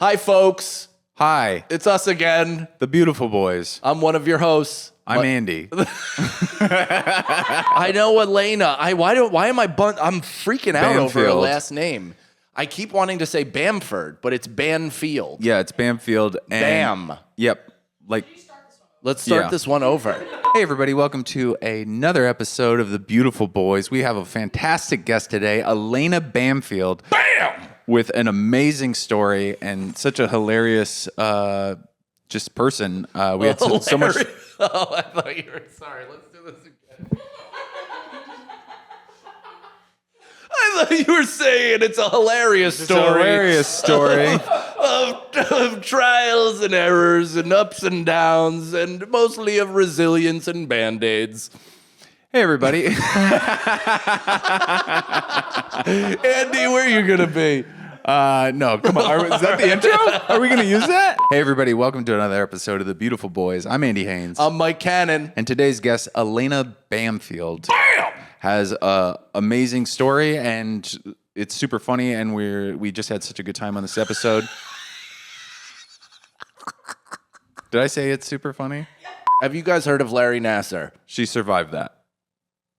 Hi, folks. Hi, It's us again. the beautiful boys. I'm one of your hosts. I'm Andy. I know Alaina. Why am I I'm freaking out over her Bamfield. last name. I keep wanting to say Bamford, but it's Banfield. Yeah, it's Bamfield. And, Bam. Yep. Like, Let's start Yeah. this one over. hey everybody, welcome to another episode of the Beautiful Boys. We have a fantastic guest today, Alaina Bamfield. Bam! With an amazing story and such a hilarious just person. We had so much. Oh, I thought you were sorry. Let's do this again. I thought you were saying it's a hilarious It's story. a hilarious story. of trials and errors and ups and downs and mostly of resilience and Band-Aids. Hey everybody. Andy, where are you going to be? No, come on. Is that the intro? Are we going to use that? Hey everybody, welcome to another episode of the Beautiful Boys. I'm Andy Haynes. I'm Mike Cannon. And today's guest, Alaina Bamfield, has an amazing story, and it's super funny, and we just had such a good time on this episode. Did I say it's super funny? Have you guys heard of Larry Nassar? She survived that.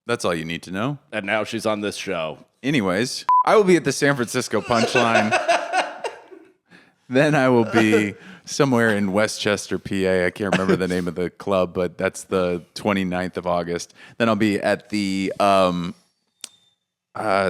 That's all you need to know. And now she's on this show. Anyways, I will be at the San Francisco Punchline. Then I will be somewhere in Westchester, PA. I can't remember the name of the club, but that's the 29th of August. Then I'll be at the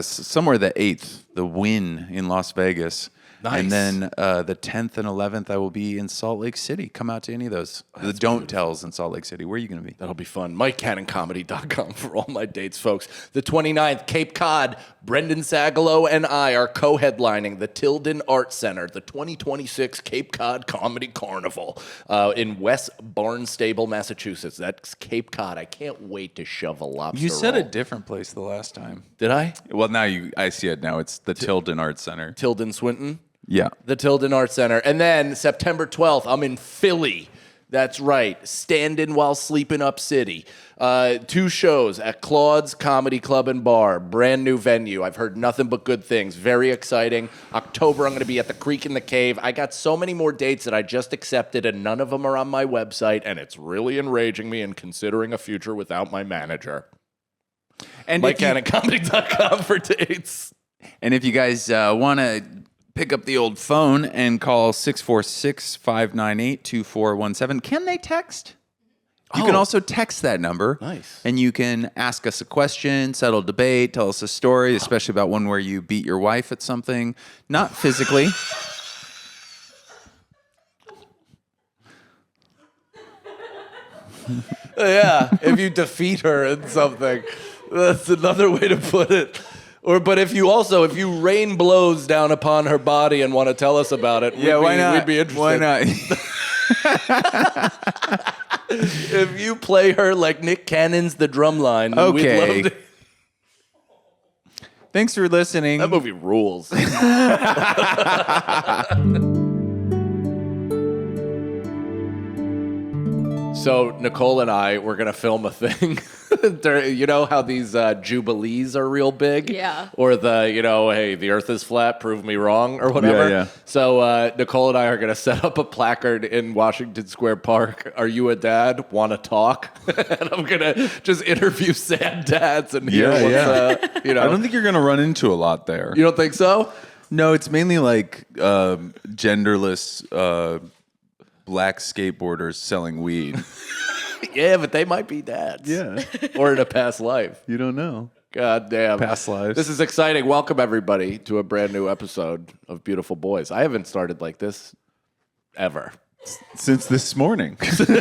somewhere the 8th, the Wynn in Las Vegas. Nice. And then the 10th and 11th, I will be in Salt Lake City. Come out to any of those. The Don't Tells in Salt Lake City. Where are you going to be? That'll be fun. MikeCannonComedy.com for all my dates, folks. The 29th, Cape Cod. Brendan Sagalow and I are co-headlining the Tilden Art Center, the 2026 Cape Cod Comedy Carnival in West Barnstable, Massachusetts. That's Cape Cod. I can't wait to shove a lobster You said roll. a different place the last time. Did I? Well, now I see it now. It's the Tilden Art Center. Tilden Swinton? Yeah. The Tilden Art Center. And then September 12th, I'm in Philly. That's right. Standing while sleeping up city. 2 shows at Claude's Comedy Club and Bar. Brand new venue. I've heard nothing but good things. Very exciting. October, I'm going to be at the Creek in the Cave. I got so many more dates that I just accepted, and none of them are on my website, and it's really enraging me in considering a future without my manager. And MikeCannonComedy.com for dates. And if you guys want to pick up the old phone and call 646-598-2417. Can they text? You can also text that number. Nice. And you can ask us a question, settle debate, tell us a story, especially about one where you beat your wife at something. Not physically. Yeah, if you defeat her in something. That's another way to put it. But if you rain blows down upon her body and want to tell us about it, Why not? We'd be interested. Why not? If you play her like Nick Cannon's The Drumline, then Okay. we'd love to. Thanks for listening. That movie rules. So Nicole and I were going to film a thing. You know how these jubilees are real big? Yeah. Or hey, the earth is flat, prove me wrong, or whatever. Yeah. So Nicole and I are going to set up a placard in Washington Square Park. Are you a dad? Want to talk? And I'm going to just interview sad dads and hear what's, I don't think you're going to run into a lot there. You don't think so? No, it's mainly like genderless black skateboarders selling weed. Yeah, but they might be dads. Yeah. Or in a past life. You don't know. God damn. Past lives. This is exciting. Welcome, everybody, to a brand new episode of Beautiful Boys. I haven't started like this ever. Since this morning. Since the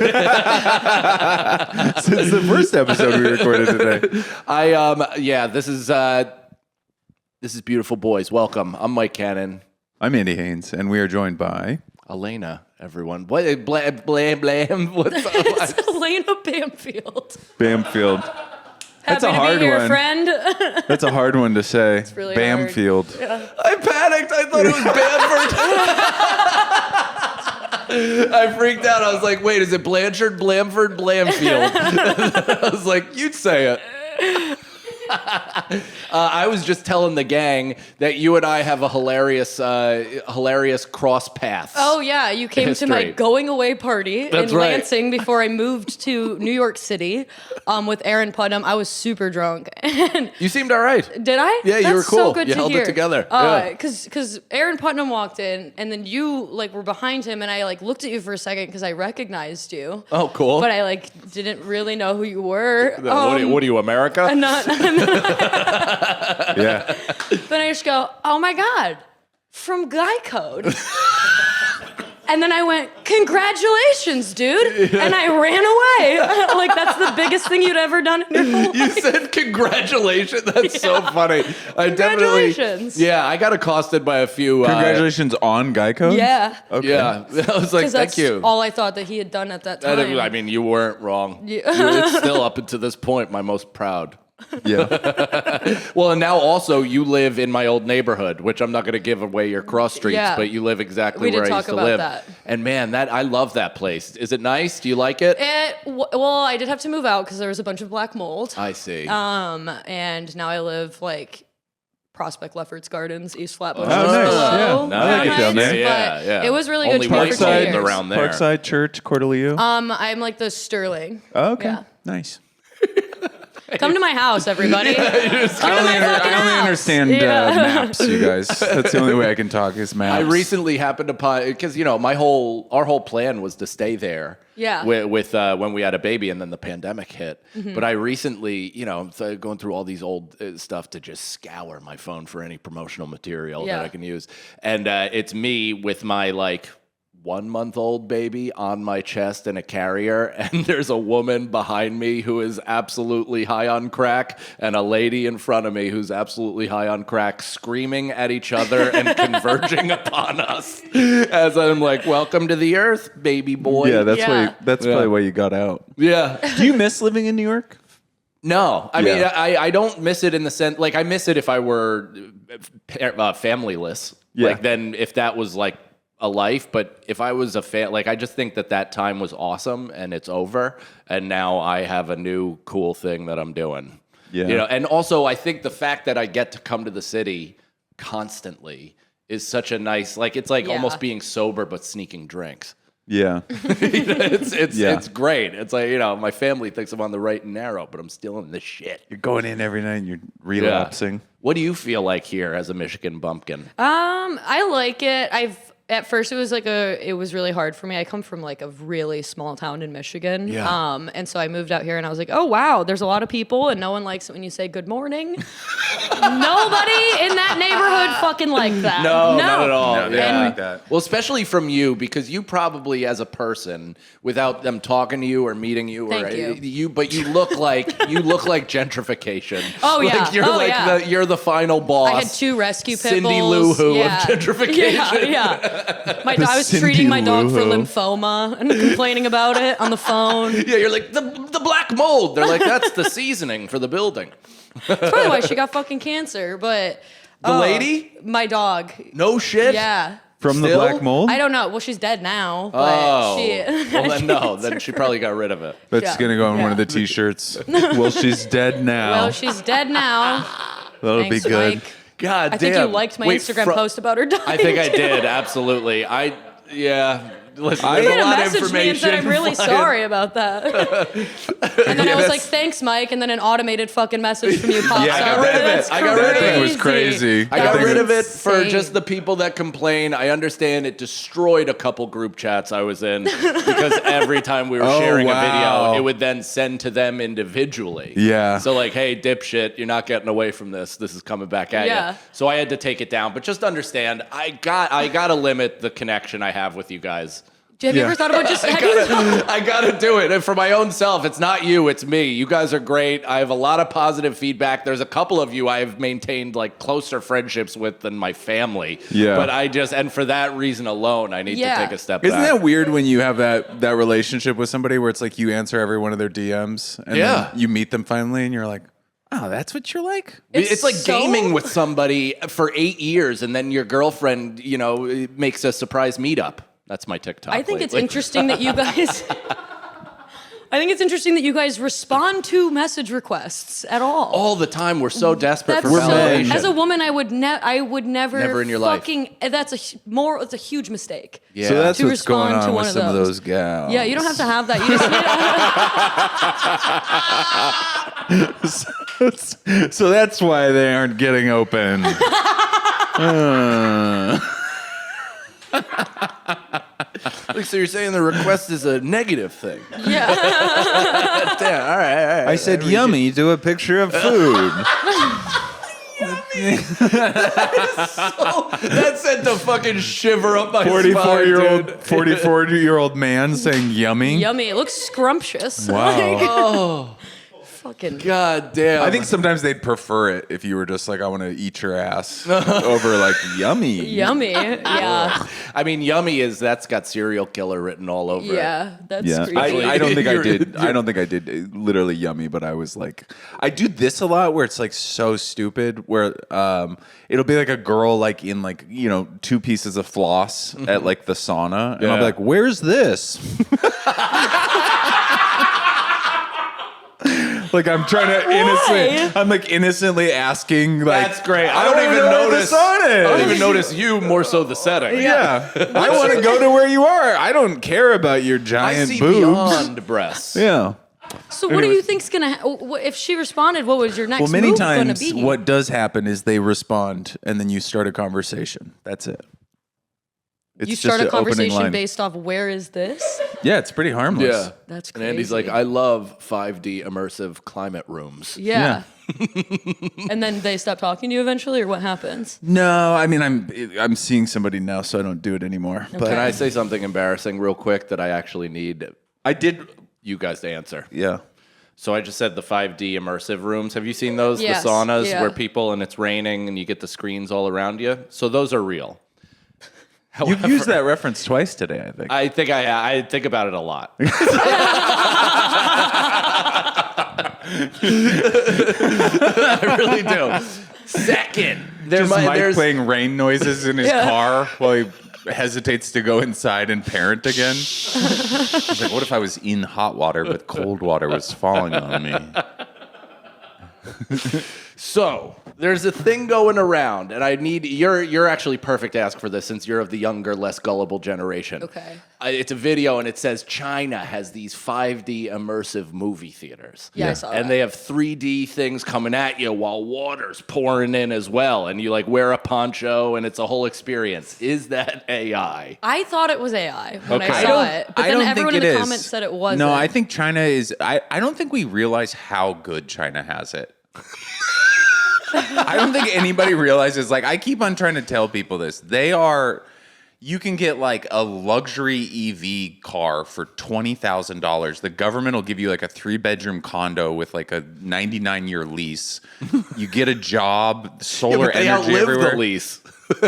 first episode we recorded today. This is Beautiful Boys. Welcome. I'm Mike Cannon. I'm Andy Haynes, and we are joined by... Alaina, everyone. What? Blam, blam. What's up? It's Alaina Bamfield. Bamfield. That's Happy a hard to be your one. friend. That's a hard one to say. It's really Bamfield. I panicked. I thought it was Bamford. I freaked out. I was like, wait, is it Blanchard, Blamford, Blamfield? I was like, you'd say it. I was just telling the gang that you and I have a hilarious cross paths. Oh yeah, you came to my History. going away party That's in right. Lansing before I moved to New York City with Aaron Putnam. I was super drunk. And You seemed all right. did I? Yeah, you That's were cool. So good You to held it hear. together. Yeah. Because Aaron Putnam walked in, and then you like were behind him, and I like looked at you for a second because I recognized you. Oh, cool. But I like didn't really know who you were. What are you, America? I'm not. Yeah. Then I just go, oh my God, from Guy Code. And then I went, congratulations, dude. And I ran away. Like, that's the biggest thing you'd ever done in your whole You life. said congratulations. That's so funny. I definitely. Congratulations. Yeah, I got accosted by a few. Congratulations on Geico. Yeah. Okay. Yeah, I was like, Because thank that's you. all I thought that he had done at that time. I mean, you weren't wrong. Yeah. It's still up until this point my most proud. Yeah. Well, and now also you live in my old neighborhood, which I'm not going to give away your cross streets, Yeah. but you live exactly We did where I talk used to about live. that. And man, I love that place. Is it nice? Do you like it? Well, I did have to move out because there was a bunch of black mold. I see. And now I live like Prospect Lefferts Gardens, East Flatbush. Oh, just nice. below Yeah. I like down there. Yeah, but yeah. It was really Only good to white me for 2 mold years. around there. Parkside Church, Cordelio. I'm like the Sterling. Oh, okay. Yeah. Nice. Come to my house, everybody. Come to my fucking I only house. understand Yeah. maps, you guys. That's the only way I can talk is maps. I recently happened upon because our whole plan was to stay there. Yeah. With when we had a baby and then the pandemic hit. Mm-hmm. But I recently, so going through all these old stuff to just scour my phone for any promotional material Yeah. that I can use, and it's me with my 1-month-old baby on my chest in a carrier, and there's a woman behind me who is absolutely high on crack, and a lady in front of me who's absolutely high on crack, screaming at each other and converging upon us as I'm like, "Welcome to the earth, baby boy." Yeah, that's Yeah. probably why you got out. Yeah. Do you miss living in New York? No, I Yeah. mean, I don't miss it in the sense, I miss it if I were familyless. Yeah. Then if that was a life, but if I was I just think that time was awesome and it's over, and now I have a new cool thing that I'm doing. Yeah. And also I think the fact that I get to come to the city constantly is such a nice, it's Yeah. almost being sober but sneaking drinks. Yeah. It's great. It's my family thinks I'm on the right and narrow, but I'm still in the shit. You're going in every night and you're relapsing. What do you feel like here as a Michigan bumpkin? I like it. At first it was really hard for me. I come from a really small town in Michigan. Yeah. And so I moved out here and I was like, oh wow, there's a lot of people and no one likes it when you say good morning. Nobody in that neighborhood fucking like that. No, not at all. No, they Yeah. don't like that. Well, especially from you, because you probably, as a person, without them talking to you or meeting you, Thank you. but you look like gentrification. Oh, yeah. You're Oh, yeah. you're the final boss. I had 2 rescue pit Cindy bulls. Lou Who Yeah. of gentrification. Yeah. I was Cindy treating my dog for Lou Who. lymphoma and complaining about it on the phone. Yeah, you're like the black mold. They're like, that's the seasoning for the building. That's probably why she got fucking cancer. But The lady? my dog. No shit. Yeah. From the Still? black mold? I don't know. Well, she's dead now. But Oh, she. well then no, then she probably got rid of it. That's Yeah. going to go on one of Yeah. the t-shirts. Well, she's dead now. Well, she's dead now. That'll Thanks, be good. Mike. God I damn. think you liked my Wait, Instagram post about her dying. I think I did, absolutely. Listen, You there's made a a lot of message me and said, information. I'm really flying. sorry about that. And then I was like, thanks, Mike. And then an automated fucking message from you pops Yeah, I got up. rid of it. That's I got rid of it. That thing was crazy. I got That was rid of it for insane. just the people that complain. I understand it destroyed a couple group chats I was in because every time we were Oh, sharing wow. a video, it would then send to them individually. Yeah. So hey, dipshit, you're not getting away from this. This is coming back at Yeah. you. So I had to take it down. But just understand, I got to limit the connection I have with you guys. Have you Yeah. ever thought about just... I gotta do it. And for my own self, it's not you, it's me. You guys are great. I have a lot of positive feedback. There's a couple of you I've maintained closer friendships with than my family. Yeah. But and for that reason alone, I need to take a step Isn't back. that weird when you have that relationship with somebody where it's you answer every one of their DMs and Yeah. then you meet them finally and you're like, oh, that's what you're like? It's like so- gaming with somebody for 8 years and then your girlfriend, makes a surprise meetup. That's my TikTok. I think it's lately. interesting that you guys... I think it's interesting that you guys respond to message requests at all. the time. We're so desperate for That's validation. as a woman, I would never. Never in your life. That's it's a huge mistake. Yeah. So that's To what's going respond to on one with of some of those. those gals. Yeah, you don't have to have that. You just So that's why they aren't getting open. Like, so you're saying the request is a negative thing? yeah. Damn. All right. I said yummy to a picture of food. That sent the fucking shiver up my 44-year-old man saying yummy. Yummy. It looks scrumptious. Wow. Fucking. God damn. I think sometimes they'd prefer it if you were just like, I want to eat your ass over like yummy. Yummy. Yeah. I mean, yummy that's got serial killer written all over it. Yeah. That's Yeah, creepy. I don't think I You're- did. I don't think I did literally yummy, but I was like, I do this a lot where it's like so stupid. Where it'll be like a girl like in like 2 pieces of floss at like the sauna, and I'll be Yeah. like, "Where's this?" Like I'm trying to innocently asking. Like That's great. I don't even notice. I don't even notice you, more so the setting. Yeah, I want to go to where you are. I don't care about your I giant see boobs. beyond breasts. Yeah. So what do you think's gonna? If she responded, what was your next Well, many move gonna times be? what does happen is they respond, and then you start a conversation. That's it. It's you just start a an opening conversation line. based off where is this? Yeah, it's pretty harmless. Yeah. That's And Andy's crazy. like, I love 5D immersive climate rooms. Yeah. And then they stop talking to you eventually, or what happens? No, I mean I'm seeing somebody now, so I don't do it anymore. But Can I say something embarrassing real quick that I actually need I did. you guys to answer? Yeah. So I just said the 5D immersive rooms. Have you seen those? Yes, The saunas yeah. where people and it's raining and you get the screens all around you. So those are real. You've However, used that reference twice today, I think. I think I think about it a lot. I really do. Second, Just Mike there's playing rain noises in his car while he hesitates to go inside and parent again. He's like, what if I was in hot water but cold water was falling on me? So there's a thing going around, and I need you're actually perfect to ask for this since you're of the younger, less gullible generation. Okay. It's a video, and it says China has these 5D immersive movie theaters. Yeah, I saw And that. they have 3D things coming at you while water's pouring in as well, and you like wear a poncho, and it's a whole experience. Is that AI? I thought it was AI when Okay. I saw it, but I then don't everyone think in it the is. comments said it wasn't. No, I think China is. I don't think we realize how good China has it. I don't think anybody realizes. Like, I keep on trying to tell people this. You can get like a luxury EV car for $20,000. The government will give you like a 3-bedroom condo with like a 99-year lease. You get a job, solar They energy outlive everywhere. the lease.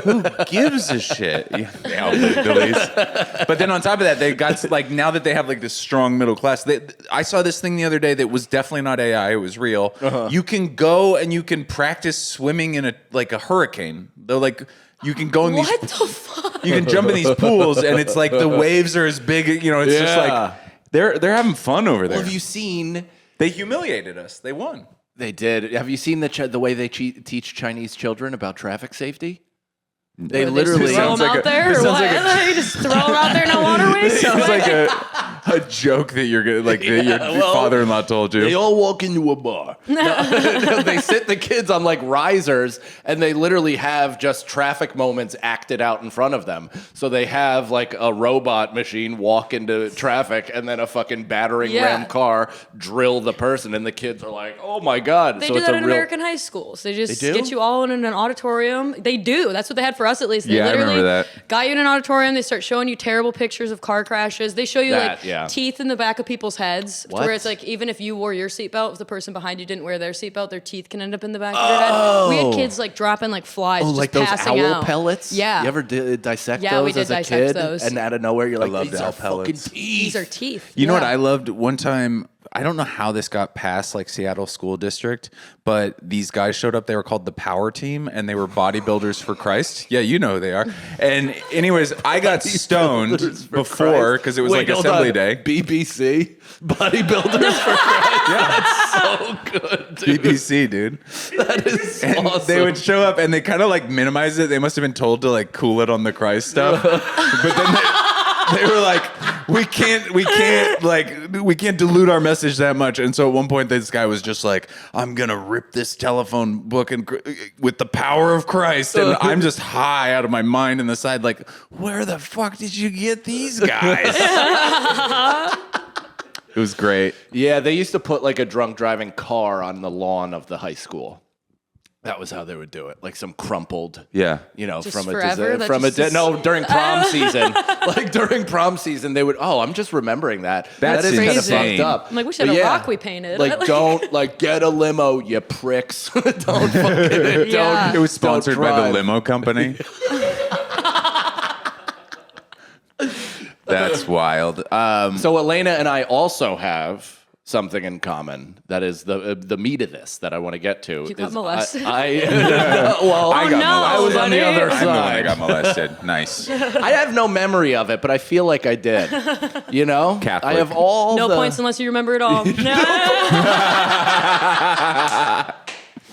Who gives a shit? Yeah, they outlive the lease. But then on top of that, they got like now that they have like this strong middle class. I saw this thing the other day that was definitely not AI. It was real. You can go and you can practice swimming in a hurricane. They're like you can go in these. What the fuck? You can jump in these pools and it's like the waves are as big. It's just Yeah. like they're having fun over there. Well, have you seen? They humiliated us. They won. They did. Have you seen the way they teach Chinese children about traffic safety? They Or literally throw sounds them like out there, this or sounds what? like You just throw them out there in a waterways? Sounds like a joke that you're gonna that your well, father-in-law told you. They all walk into a bar. No, they sit the kids on like risers, and they literally have just traffic moments acted out in front of them. So they have like a robot machine walk into traffic, and then a fucking battering Yeah. ram car drill the person, and the kids are like, "Oh my god!" They so do it's that a in real. American high schools. They just They do? get you all in an auditorium. They do. That's what they had for us, at least. They Yeah, I literally remember that. got you in an auditorium. They start showing you terrible pictures of car crashes. They show you That, like yeah. teeth in the back of people's heads, to What? where it's like even if you wore your seatbelt, if the person behind you didn't wear their seatbelt, their teeth can end up in the back of their head. We had kids like dropping like flies, Oh, just like those passing owl out. pellets? Yeah. You ever dissect Yeah, we those did as a dissect kid? those. And out of nowhere, you're like, loved these owl are fucking pellets. teeth. These are teeth. You know what Yeah. I loved one time? I don't know how this got past like Seattle School District, but these guys showed up. They were called the Power Team, and they were bodybuilders for Christ. Yeah, you know who they are. And anyways, I got stoned before because it was like Assembly Day. BBC Bodybuilders for Christ. Yeah, that's so good, dude. BBC, dude. That is And awesome. they would show up and they kind of like minimize it. They must have been told to like cool it on the Christ stuff. But then they were like, we can't dilute our message that much. And so at one point, this guy was just like, I'm gonna rip this telephone book and with the power of Christ. And I'm just high out of my mind in the side, like, where the fuck did you get these guys? It was great. Yeah, they used to put like a drunk driving car on the lawn of the high school. That was how they would do it, like some crumpled, Yeah. you know, Just from forever? a That from a just is- no during prom season. Like during prom season, they would. Oh, I'm just remembering that. That's that is kind of insane. fucked up. I'm like, we should have But a rock we painted. Like, don't like get a limo, you pricks. Don't fucking Yeah. It was sponsored don't by the drive. limo company. That's wild. So Alaina and I also have something in common. That is the meat of this that I want to get to. You got is molested? Well, I got no, I was on the buddy. other I'm the one that side. got molested. Nice. I have no memory of it, but I feel like I did. You know, Catholic. I have all no the, points unless you remember it all.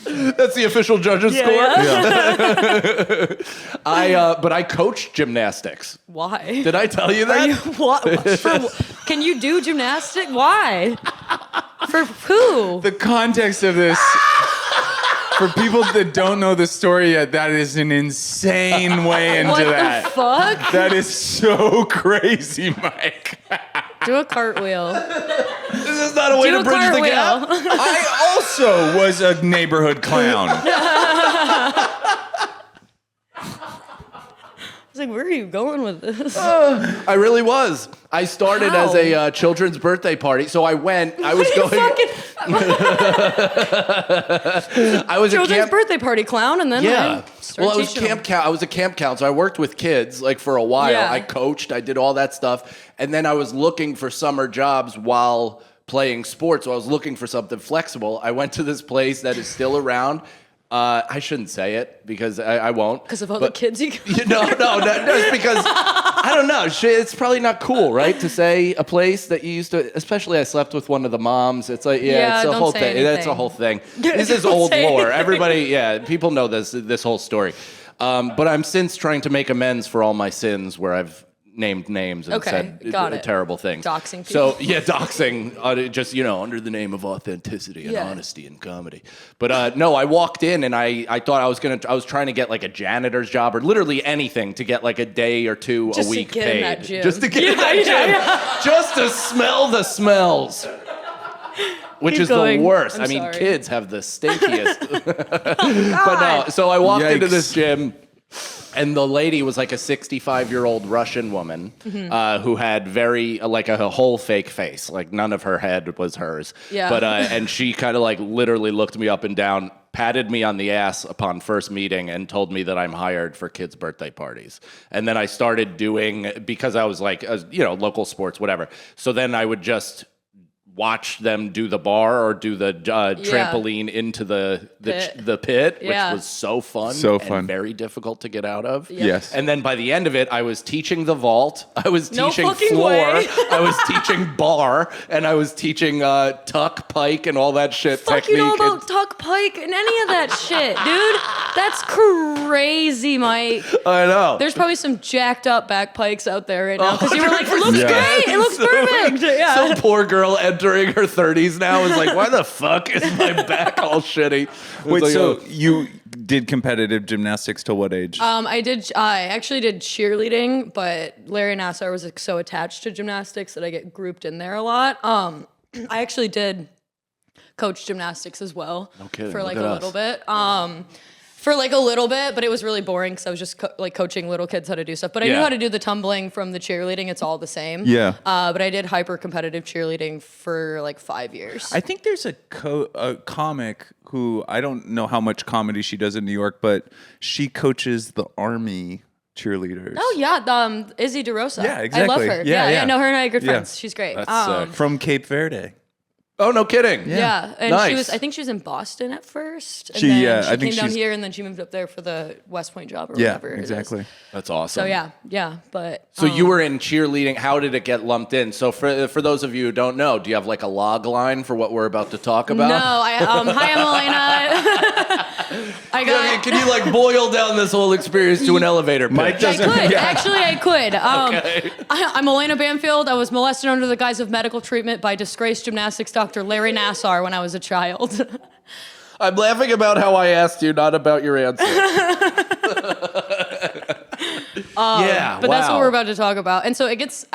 That's the official judge's score. Yeah. But I coached gymnastics. Why? Did I tell you that? Are you what? Can you do gymnastics? Why? For who? The context of this, for people that don't know the story yet, that is an insane way into What that. the fuck? That is so crazy, Mike. Do a cartwheel. This is not a way Do to a bridge the cartwheel. gap. I also was a neighborhood clown. I was like, where are you going with this? I really was. I started How? as a children's birthday party. So I went. I was going. I was a Children's camp. birthday party clown, and then Yeah. I started Well, I was teaching them. I was a camp counselor. I worked with kids like for a while. Yeah. I coached. I did all that stuff, and then I was looking for summer jobs while playing sports. So I was looking for something flexible. I went to this place that is still around. I shouldn't say it because I won't. Because of all the kids you No, it's because I don't know. It's probably not cool, right? To say a place that you used to. Especially, I slept with one of the moms. It's like, Yeah, it's a don't whole say thing. That's a anything. whole thing. This is Don't old say lore. anything. Everybody, people know this whole story. But I'm since trying to make amends for all my sins where I've named names and Okay, said got it. terrible things. Doxing So people. doxing, just under the name of authenticity and Yeah. honesty and comedy. But no, I walked in and I thought I was trying to get like a janitor's job or literally anything to get like a day or two Just a to week get in paid. that gym. Just to get in that gym. Just to smell the smells. Which Keep is going. the worst. I'm I mean, sorry. kids have the stinkiest. But no, so I walked into this Yikes. gym, and the lady was like a 65-year-old Russian woman who had very like a whole fake face, like none of her head was hers. Yeah. But and she kind of like literally looked me up and down, patted me on the ass upon first meeting, and told me that I'm hired for kids' birthday parties. And then I started doing because I was like, local sports, whatever. So then I would just watch them do the bar or do the trampoline into the pit, Yeah. which was so fun, So and fun. very difficult to get out of. Yes. And then by the end of it, I was teaching the vault, I was No teaching fucking floor, way. I was teaching bar, and I was teaching tuck, pike, and all that shit. Fuck, you know technique about tuck pike and any of that shit, dude. That's crazy, Mike. I know. There's probably some jacked up back pikes out there right now because you were like, it 100%. looks great, it looks perfect. Yeah. Some poor girl entering her 30s now is like, why the fuck is my back all shitty? It's Wait, like, so you did competitive gymnastics till what age? I actually did cheerleading, but Larry Nassar was like, so attached to gymnastics that I get grouped in there a lot. I actually did coach gymnastics as well kidding, for like look a at little us. bit. For like a little bit, but it was really boring because I was just like coaching little kids how to do stuff. But I knew Yeah. how to do the tumbling from the cheerleading. It's all the same. Yeah. But I did hyper competitive cheerleading for like 5 years. I think there's a comic who I don't know how much comedy she does in New York, but she coaches the Army cheerleaders. Oh yeah, Izzy DeRosa. Yeah, exactly. I love her. Yeah, Yeah, yeah. I know her and I are good Yeah. friends. She's great. That's sick. From Cape Verde. Oh, no kidding. Yeah, and Nice. I think she was in Boston at first, and She, then I she think came down she's- here, and then she moved up there for the West Point job or Yeah, whatever. it is. exactly. That's awesome. So yeah, but So you were in cheerleading. How did it get lumped in? So for those of you who don't know, do you have like a log line for what we're about to talk about? no, hi, I'm Alaina. I got. Can you like boil down this whole experience to an elevator pitch? Mike I doesn't- could. Yeah. Actually, I could. Okay. I'm Alaina Bamfield. I was molested under the guise of medical treatment by disgraced gymnastics doctor Larry Nassar when I was a child. I'm laughing about how I asked you, not about your answer. Yeah, But that's what wow. we're about to talk about. And so it gets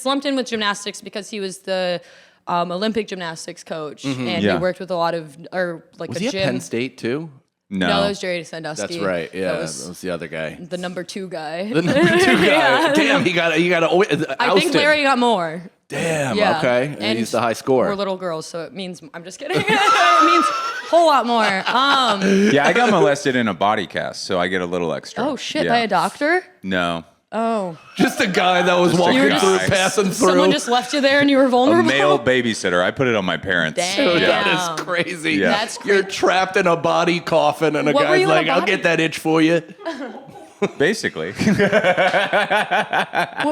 lumped in with gymnastics because he was the Olympic gymnastics coach, and Yeah. he worked with a lot of, or like Was a he at gym. Penn State too? No. No, that was Jerry Sandusky. That's right. Yeah, That that was was the other guy. the number 2 guy. The number 2 guy. Yeah. Damn, he got ousted. I think Larry got more. Damn. Yeah. Okay. And he's the high scorer. We're little girls, so it means, I'm just kidding. It means a whole lot more. Yeah, I got molested in a body cast, so I get a little extra. Oh shit, Yeah. by a doctor? No. Oh. Just a guy that was Just a walking guy. through, passing through. Someone just left you there and you were A vulnerable? male babysitter. I put it on my parents. Damn. Dude, Yeah. that is crazy. Yeah. That's You're trapped in a body coffin, and a What were guy's you in a like, "I'll body- get that itch for you." Basically. What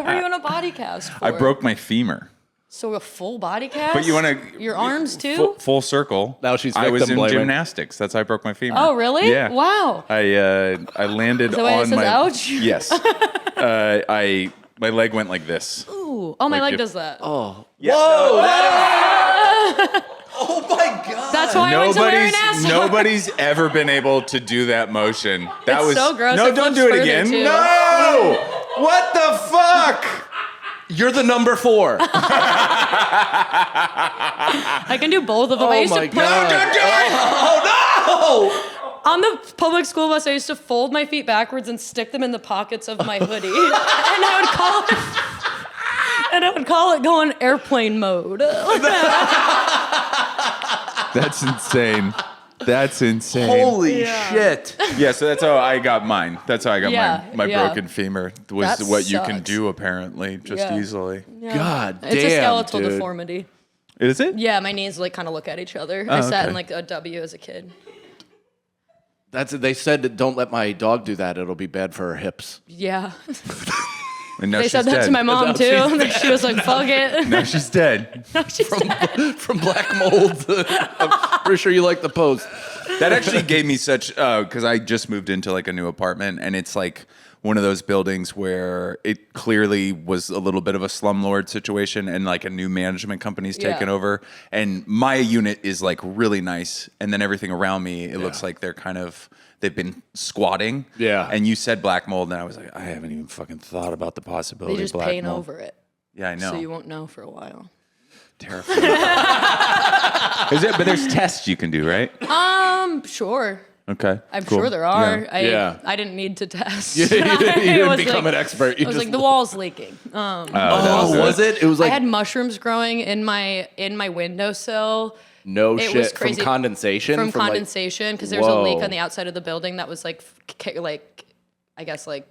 were you in a body cast for? I broke my femur. So a full body cast? But you want to... Your arms too? Full circle. Now she's I was in victim-blaming. gymnastics. That's how I broke my femur. Oh, really? Yeah. Wow. I landed that why it on says my... ouch? Yes. My leg went like this. Ooh. Oh, my Like leg if- does that. Oh, Yeah. whoa! Oh my god! That's why I went to Larry Nassar. Nobody's ever been able to do that motion. That It's was so gross. No, It don't flips do it further, again. too. No! What the fuck? You're the number 4. I can do both of them. I Oh used my to god! Oh On the public school bus, I used to fold my feet backwards and stick them in the pockets of my hoodie. And I would call it going airplane mode. That's insane. That's insane. no! Holy shit! Yeah, so that's how I got mine. That's how I got Yeah, my yeah. broken femur. Was That what you can sucks. do apparently, just Yeah. easily. God damn, It's a skeletal dude. deformity. Is it? Yeah, my knees like kind of look at each other. I sat okay. in like a W as a kid. They said that don't let my dog do that. It'll be bad for her hips. Yeah. And now They she's said that dead. to my mom Now too. she's She was like, fuck it. Now she's dead. She's dead. From black mold. I'm pretty sure you like the post. That actually gave me such because I just moved into like a new apartment, and it's like one of those buildings where it clearly was a little bit of a slumlord situation, and like a new management company's taken Yeah. over, and my unit is like really nice, and then everything around me it looks like they've been squatting. Yeah. And you said black mold, and I was like, I haven't even fucking thought about the possibility They just of black paint mold. over it. Yeah, I know. So you won't know for a while. Terrifying. But there's tests you can do, right? Sure. Okay. I'm cool. sure there are. Yeah. Yeah. I didn't need to test. You It didn't was become like- an expert. You I was just like, the wall's leaking. Oh, was it? It was like I had mushrooms growing in my windowsill. no It shit was from crazy. condensation. From like- condensation, because there was a leak Whoa. on the outside of the building that was like I guess like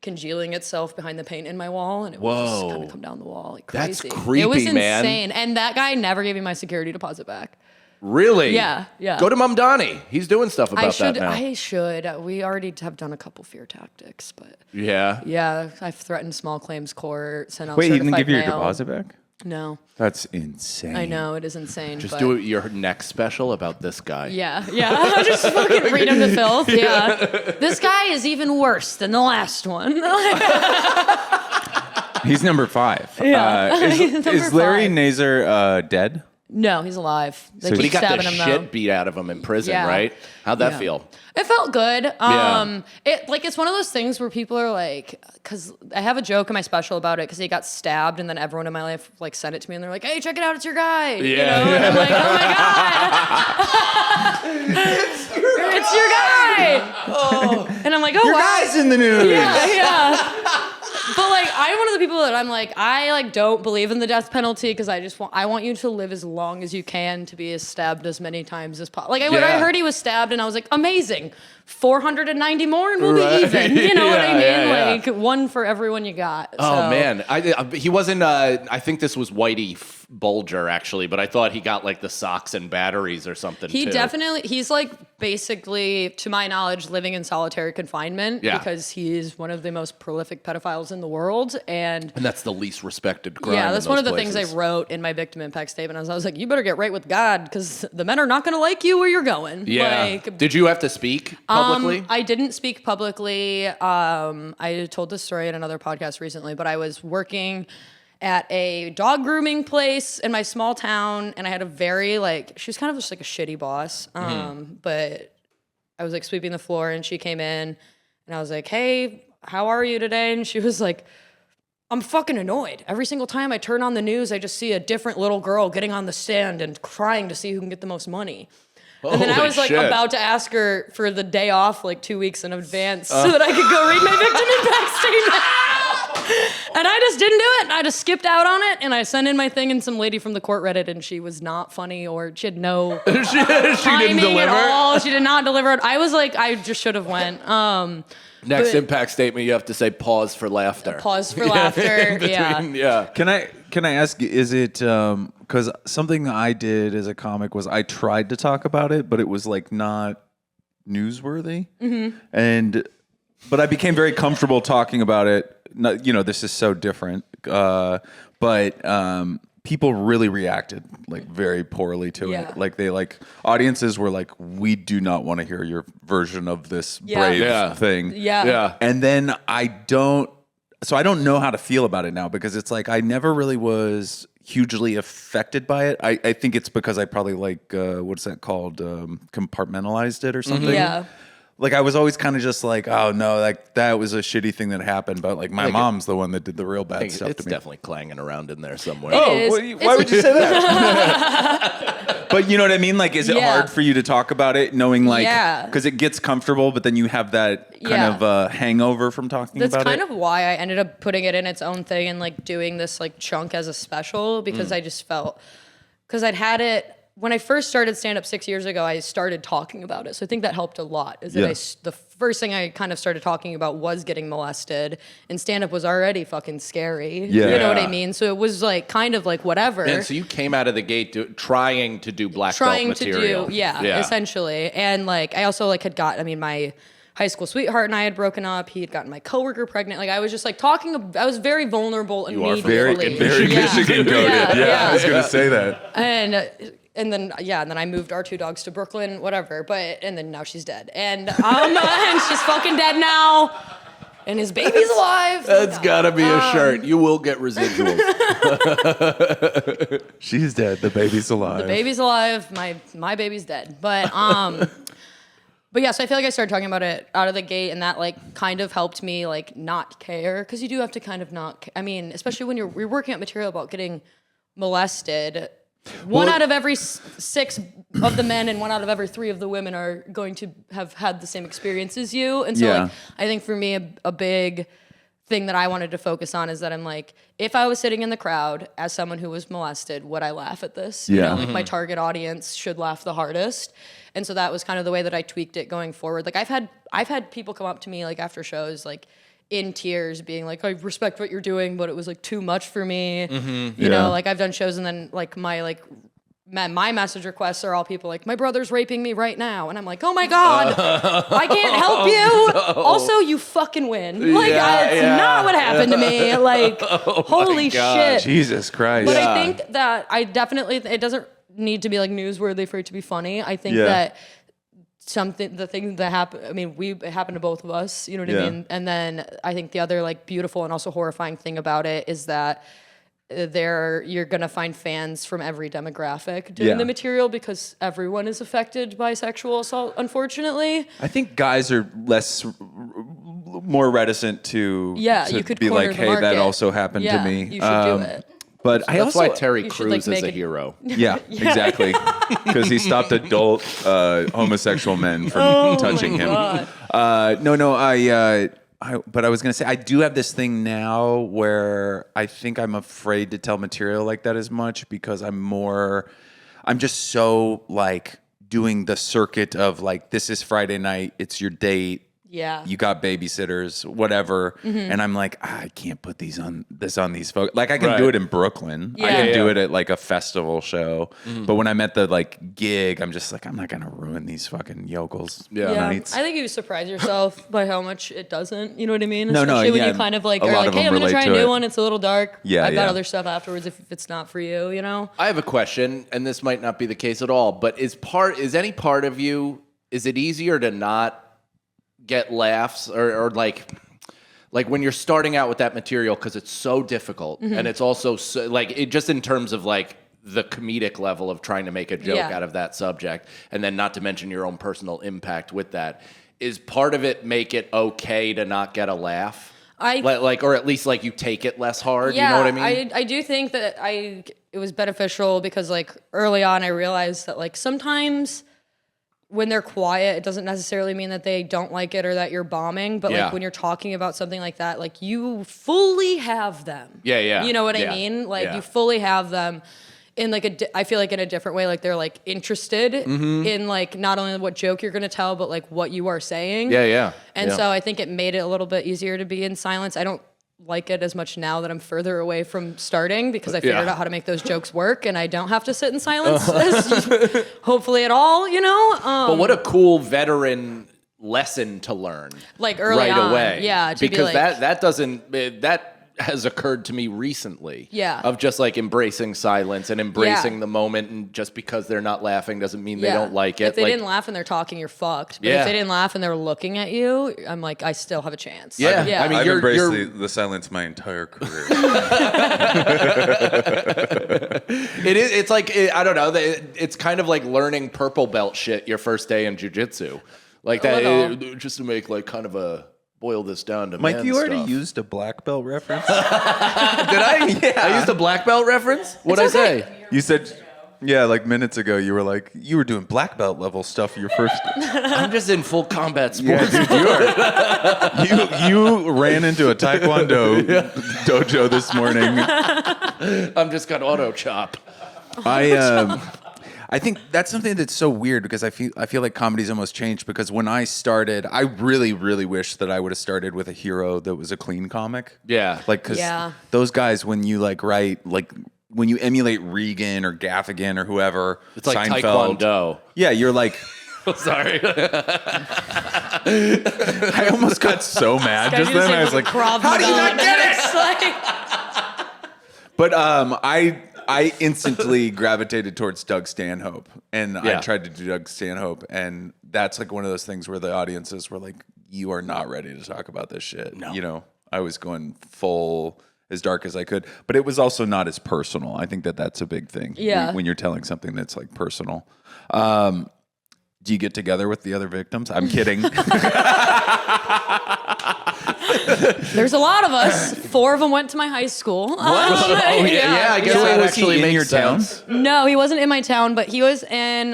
congealing itself behind the paint in my wall, and it would just Whoa. kind of come down the wall like That's crazy. creepy, It was man. insane, and that guy never gave me my security deposit back. Really? Yeah, yeah. Go to Mom Donnie. He's doing stuff about that now. I should. We already have done a couple fear tactics, but Yeah. yeah, I've threatened small claims court. Sent out Wait, you didn't certified give your mail. deposit back? No, That's insane. I know it is insane. Just but do your next special about this guy. Yeah, yeah. Just fucking read him to filth. Yeah. This guy is even worse than the last one. He's number 5. Yeah. He's number Is Larry 5. Nassar dead? No, he's alive. They So But he keep got the stabbing him shit though. beat out of him in prison, Yeah. right? How'd that Yeah. feel? It felt good. Yeah. It's one of those things where people are like, because I have a joke in my special about it because he got stabbed and then everyone in my life like sent it to me and they're like, hey, check it out, it's your guy. You Yeah. know? And I'm like, oh my god, it's your guy. And I'm like, oh Your wow. guy's in the news. Yeah. But like, I'm one of the people that I'm like, I like don't believe in the death penalty because I want you to live as long as you can to be stabbed as many times as possible. Like when I heard he was stabbed and I was like, amazing, 490 more and we'll be even. You know what I mean? Like one for everyone you got. Oh man, he wasn't. I think this was Whitey Bulger actually, but I thought he got like the socks and batteries or something. He's like basically, to my knowledge, living in solitary confinement because he is one of the most prolific pedophiles in the world, and that's the least respected crime. Yeah, that's one of the things I wrote in my victim impact statement. I was like, you better get right with God because the men are not going to like you where you're going. Yeah. Like, did you have to speak publicly? I didn't speak publicly. I told this story in another podcast recently, but I was working at a dog grooming place in my small town, and I had a very she was kind of just like a shitty boss. But I was like sweeping the floor, and she came in, and I was like, "Hey, how are you today?" And she was like, "I'm fucking annoyed. Every single time I turn on the news, I just see a different little girl getting on the stand and crying to see who can get the most money." And then I was like about to ask her for the day off like 2 weeks in advance so that I could go read my victim impact statement. And I just didn't do it. I just skipped out on it, and I sent in my thing, and some lady from the court read it, and she was not funny, or she had no she didn't deliver at all. She did not deliver it. I was like, I just should have went. Next impact statement, you have to say pause for laughter. Pause for laughter. Yeah. Can I ask? Is it because something I did as a comic was I tried to talk about it, but it was like not newsworthy, but I became very comfortable talking about it. This is so different, but people really reacted like very poorly to it. Like audiences were like, we do not want to hear your version of this brave thing. Yeah. And then I don't know how to feel about it now because it's like I never really was hugely affected by it. I think it's because I probably what's that called? Compartmentalized it or something. Yeah. Like I was always kind of just like, oh no, like that was a shitty thing that happened, but like my mom's the one that did the real bad stuff to me. It's definitely clanging around in there somewhere. Why would you say that? But you know what I mean? Like, is it hard for you to talk about it, knowing because it gets comfortable, but then you have that kind of hangover from talking about it? That's kind of why I ended up putting it in its own thing and like doing this like chunk as a special because I just felt, because I'd had it. When I first started stand-up 6 years ago, I started talking about it. So I think that helped a lot. The first thing I kind of started talking about was getting molested, and stand-up was already fucking scary. Yeah. You know what I mean? So it was like kind of like whatever. And so you came out of the gate trying to do black belt material. Essentially. And like I also like had got, my high school sweetheart and I had broken up. He had gotten my coworker pregnant. Like I was just like talking. I was very vulnerable immediately. You are very Michigan coded. Yeah, I was gonna say that. And then I moved our two dogs to Brooklyn, whatever. And then now she's dead. And and she's fucking dead now. And his baby's alive. That's gotta be a shirt. You will get residuals. She's dead. The baby's alive. The baby's alive. My baby's dead. But But yeah, so I feel like I started talking about it out of the gate, and that like kind of helped me like not care, because you do have to kind of not. Especially when you're working out material about getting molested. One out of every 6 of the men and 1 out of every 3 of the women are going to have had the same experience as you, and so like, I think for me a big thing that I wanted to focus on is that I'm like, if I was sitting in the crowd as someone who was molested, would I laugh at this? You know, like my target audience should laugh the hardest. And so that was kind of the way that I tweaked it going forward. Like I've had people come up to me like after shows like in tears being like, I respect what you're doing, but it was like too much for me. You know, like I've done shows and then like my message requests are all people like, my brother's raping me right now. And I'm like, oh my God, I can't help you. No. Also, you fucking win. Like, it's not what happened to me. Like, holy shit. Jesus Christ. But I think that it doesn't need to be like newsworthy for it to be funny. I think that the thing that happened, it happened to both of us, you know what I mean? And then I think the other like beautiful and also horrifying thing about it is that you're gonna find fans from every demographic doing the material, because everyone is affected by sexual assault, unfortunately. I think guys are more reticent to you could be like, the hey, market. that also happened to me. You should do it. But that's why Terry Crews is a hero. Yeah, exactly. Because he stopped adult homosexual men from touching him. but I was going to say, I do have this thing now where I think I'm afraid to tell material like that as much because I'm just so like doing the circuit of like, this is Friday night, it's your date. Yeah. You got babysitters, whatever. And I'm like, I can't put this on these folks. Like I can do it in Brooklyn. I can do it at like a festival show. But when I'm at the like gig, I'm just like, I'm not going to ruin these fucking yokels nights. I think you surprise yourself by how much it doesn't. You know what I mean? No, Especially when you kind of like are like, hey, I'm going to try a new one. It's a little dark. Yeah, I've got other stuff afterwards if it's not for you, you know? I have a question, and this might not be the case at all, but is any part of you, is it easier to not get laughs or like when you're starting out with that material because it's so difficult and it's also so, like it just in terms of like the comedic level of trying to make a joke out of that subject, and then not to mention your own personal impact with that, is part of it make it okay to not get a laugh? Or at least like you take it less hard. Yeah, you know what I mean? I do think that it was beneficial because like early on I realized that like sometimes when they're quiet, it doesn't necessarily mean that they don't like it or that you're bombing. But like when you're talking about something like that, like you fully have them. Yeah. You know what I mean? Like you fully have them in like I feel like in a different way. Like they're like interested in like not only what joke you're going to tell, but like what you are saying. Yeah. And so I think it made it a little bit easier to be in silence. I don't like it as much now that I'm further away from starting because I figured out how to make those jokes work and I don't have to sit in silence hopefully at all, you know? But what a cool veteran lesson to learn. Like early right on. away. Yeah. To because be like, that has occurred to me recently. Yeah. Of just like embracing silence and embracing the moment, and just because they're not laughing doesn't mean they don't like it. If they didn't laugh and they're talking, you're fucked. But if they didn't laugh and they're looking at you, I'm like, I still have a chance. Yeah. I mean, I've embraced the silence my entire career. It's like, I don't know, it's kind of like learning purple belt shit your first day in jiu-jitsu. Like that, just to make like kind of a... boil this down to Mike, you already stuff. used a black belt reference? Did I? Yeah. I used a black belt reference? What'd I say? You said, yeah, like minutes ago, you were like, you were doing black belt level stuff your first. I'm just in full combat sports. Yeah, dude, you ran into a Taekwondo dojo this morning. I'm just got auto chop. I think that's something that's so weird because I feel like comedy's almost changed because when I started, I really, really wish that I would have started with a hero that was a clean comic. Yeah. Like, because those guys, when you like write, like when you emulate Regan or Gaffigan or whoever, it's like Seinfeld, Taekwondo. Yeah, you're like... Sorry. I almost got so mad just then. I was like, how do you not get it? But I instantly gravitated towards Doug Stanhope, and I tried to do Doug Stanhope, and that's like one of those things where the audiences were like, you are not ready to talk about this shit. No. You know, I was going full as dark as I could, but it was also not as personal. I think that's a big thing when you're telling something that's like personal. Do you get together with the other victims? I'm kidding. There's a lot of us. 4 of them went to my high school. I guess that actually makes your sense. town? No, he wasn't in my town, but he was in,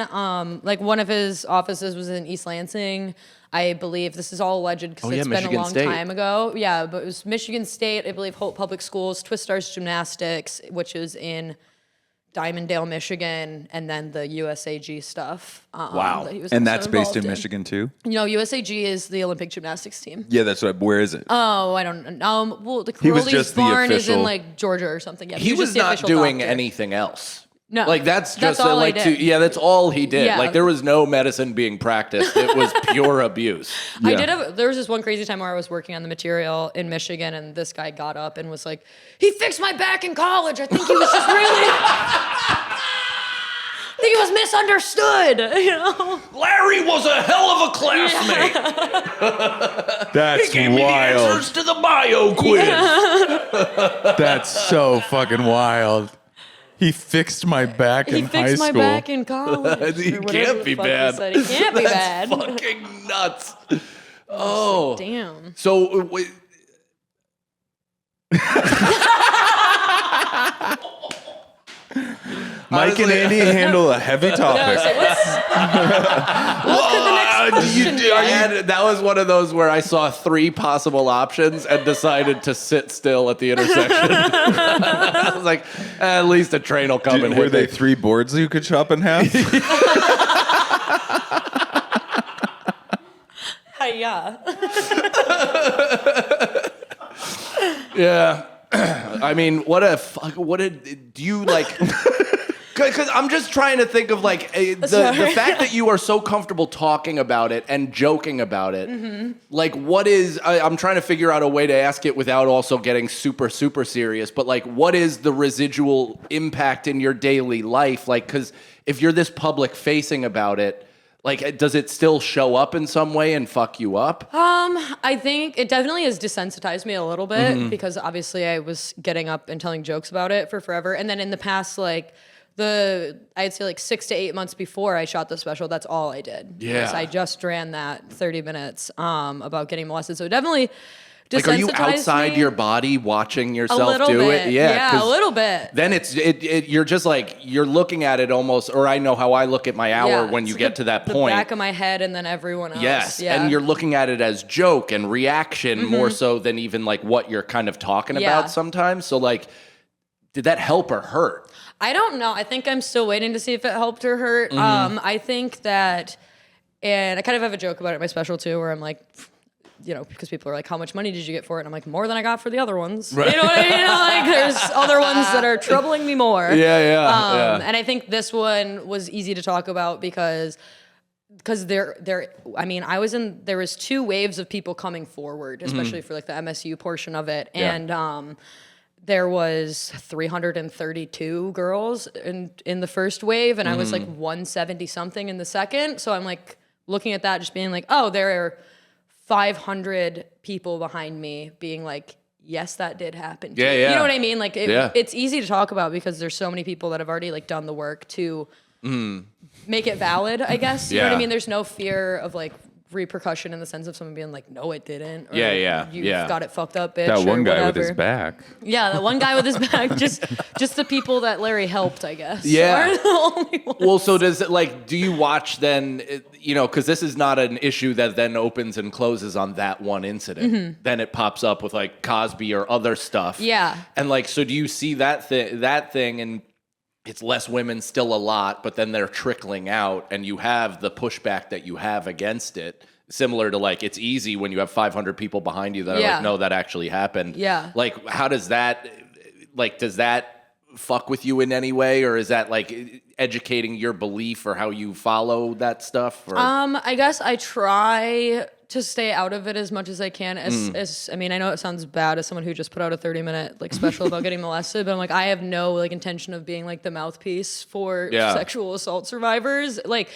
like one of his offices was in East Lansing. I believe this is all alleged because it's been Michigan a long State. time ago. Yeah, but it was Michigan State, I believe Hope Public Schools, Twist Stars Gymnastics, which is in Diamonddale, Michigan, and then the USAG stuff. Wow. That he was And also that's based in involved Michigan too? No, USAG is the Olympic gymnastics team. Yeah, that's right. Where is it? Oh, I don't know. Well, the He was Crowley's just the barn is in official- like Georgia or something. Yeah, He was just the not official doing doctor. anything else. No, Like that's just all like he did. that's all he did. Yeah. Like there was no medicine being practiced. It was pure abuse. There was this one crazy time where I was working on the material in Michigan, and this guy got up and was like, "He fixed my back in college. I think he was just really, I think he was misunderstood." You know, Larry was a hell of a classmate. That's He gave me the answers to the bio quiz. That's so fucking wild. He fixed my back he in high fixed my school. back in college. He or whatever can't the be fuck he bad. said. He can't be bad. Fucking nuts. Oh, Damn. So wait. Mike and Andy handle a heavy topic. No, so what could the next That was one of those where I saw 3 possible options and decided to sit still at the intersection. I was like, at least a train will come and hit Were they me. 3 boards you could chop in half? Yeah. Yeah. I mean, do you like... Because I'm just trying to think of like the fact that you are so comfortable talking about it and joking about it. Mm-hmm. Like, what is? I'm trying to figure out a way to ask it without also getting super, super serious. But like, what is the residual impact in your daily life? Like, because if you're this public facing about it, like, does it still show up in some way and fuck you up? I think it definitely has desensitized me a little bit because obviously I was getting up and telling jokes about it for forever, and then in the past, like. I'd say like 6 to 8 months before I shot the special, that's all I did. Yeah. I just ran that 30 minutes about getting molested. So it definitely desensitized Like, are you outside me your body watching a yourself little do bit. it? Yeah, a little bit. Then you're just like, you're looking at it almost, or I know how I look at my hour when it's you like get to that the point. back of my head and then everyone else. Yes, Yeah. and you're looking at it as joke and reaction more so than even like what you're kind of talking about sometimes. So like, did that help or hurt? I don't know. I think I'm still waiting to see if it helped or hurt. I think that, and I kind of have a joke about it in my special too, where I'm like, you know, because people are like, how much money did you get for it? And I'm like, more than I got for the other ones. Right. You know what I mean? Like, there's other ones that are troubling me more. Yeah. And I think this one was easy to talk about because there was 2 waves of people coming forward, especially for like the MSU portion of it. Yeah. And there was 332 girls in the first wave, and I was like 170 something in the second. So I'm like looking at that, just being like, oh, there are 500 people behind me being like, yes, that did happen. Yeah, yeah. You know what I mean? Like it's easy to talk about because there's so many people that have already like done the work to make it valid, I guess. You know what I mean? There's no fear of like repercussion in the sense of someone being like, no, it didn't. Or, you've got it fucked up, bitch. That one guy whatever. with his back. Yeah, that one guy with his back. Just the people that Larry helped, I guess. Yeah. Are the only ones. Well, so does it like? Do you watch then? You know, because this is not an issue that then opens and closes on that one incident. Then it pops up with like Cosby or other stuff. Yeah. And like, so do you see that thing and? It's less women, still a lot, but then they're trickling out, and you have the pushback that you have against it. Similar to like, it's easy when you have 500 people behind you that are like, no, that actually happened. Yeah. Like, how does that, like, does that fuck with you in any way, or is that like educating your belief or how you follow that stuff? Or? I guess I try to stay out of it as much as I can. I mean, I know it sounds bad as someone who just put out a 30-minute like special about getting molested, but I'm like, I have no like intention of being like the mouthpiece for sexual assault survivors. Like,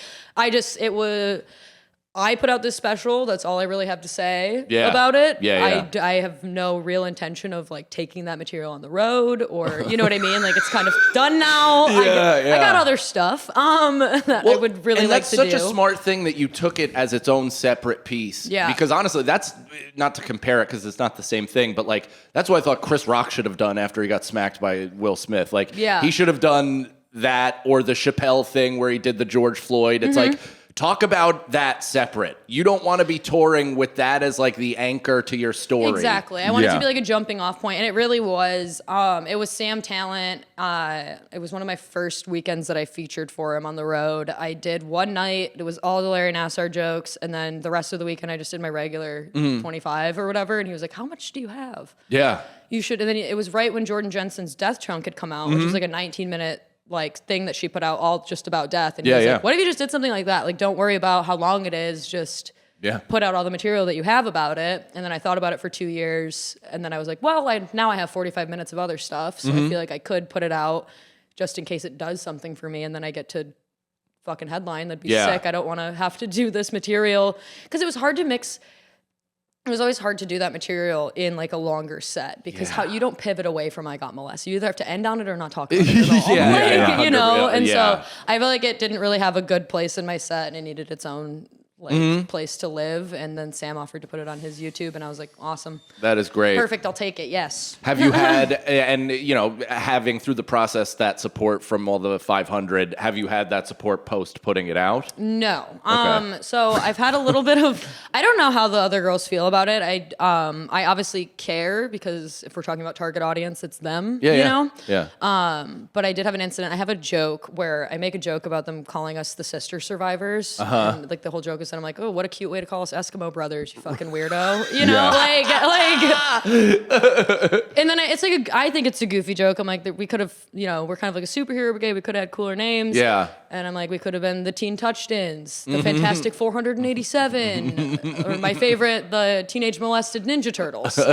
I put out this special. That's all I really have to say about it. I have no real intention of like taking that material on the road, or you know what I mean. Like, it's kind of done now. I got other stuff that I would really like to do. That's such a smart thing that you took it as its own separate piece. Yeah. Because honestly, that's not to compare it because it's not the same thing, but like that's what I thought Chris Rock should have done after he got smacked by Will Smith. Like, he should have done that, or the Chappelle thing where he did the George Floyd. It's like, talk about that separate. You don't want to be touring with that as like the anchor to your story. Exactly. I wanted it to be like a jumping off point, and it really was. It was Sam Talent. It was one of my first weekends that I featured for him on the road. I did one night. It was all the Larry Nassar jokes, and then the rest of the weekend I just did my regular 25 or whatever, and he was like, how much do you have? Yeah. You should. And then it was right when Jordan Jensen's Death Chunk had come out, which was like a 19-minute like thing that she put out all just about death. And he was like, what if you just did something like that? Like, don't worry about how long it is. Just put out all the material that you have about it. And then I thought about it for 2 years. And then I was like, well, now I have 45 minutes of other stuff. So I feel like I could put it out just in case it does something for me. And then I get to fucking headline. That'd be sick. I don't want to have to do this material. Because it was hard to mix. It was always hard to do that material in like a longer set because how you don't pivot away from I got molested. You either have to end on it or not talk about it at all. You know? And so I feel like it didn't really have a good place in my set and it needed its own place to live, and then Sam offered to put it on his YouTube, and I was like, awesome. That is great. Perfect, I'll take it, yes. Have you had, and having through the process that support from all the 500, have you had that support post putting it out? No. Okay. So I've had a little bit of, I don't know how the other girls feel about it. I obviously care because if we're talking about target audience, it's them, you know? Yeah. But I did have an incident. I have a joke where I make a joke about them calling us the sister survivors. And like the whole joke is that I'm like, oh, what a cute way to call us Eskimo brothers, you fucking weirdo. You know, like, and then it's like, I think it's a goofy joke. I'm like, we could have, we're kind of like a superhero brigade. We could have had cooler names. Yeah. And I'm like, we could have been the Teen Touchdowns, the Fantastic 487, or my favorite, the Teenage Molested Ninja Turtles. And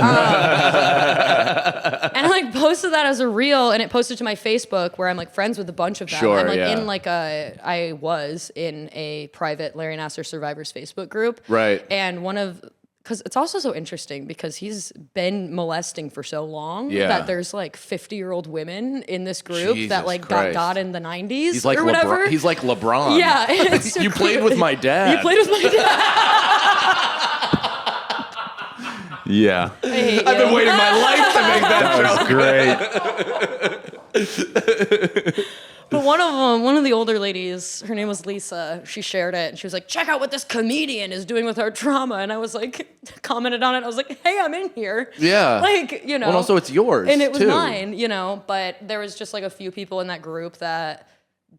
I like posted that as a reel, and it posted to my Facebook where I'm like friends with a bunch of them. Sure, I'm like yeah. I was in a private Larry Nassar Survivors Facebook group. Right. And because it's also so interesting because he's been molesting for so long Yeah. that there's like 50-year-old women in this group Jesus that like Christ. got in the 90s He's like or whatever. LeBron. He's like LeBron. Yeah. It's so You played with my dad. You played with my dad. Yeah. I hate I've been you. waiting my life to make that That was great. But one of the older ladies, her name was Lisa, she shared it and she was like, check out what this comedian is doing with our trauma. And I was like, commented on it. I was like, hey, I'm in here. Yeah. Like, Well, and also it's yours, And it was too. mine, but there was just like a few people in that group that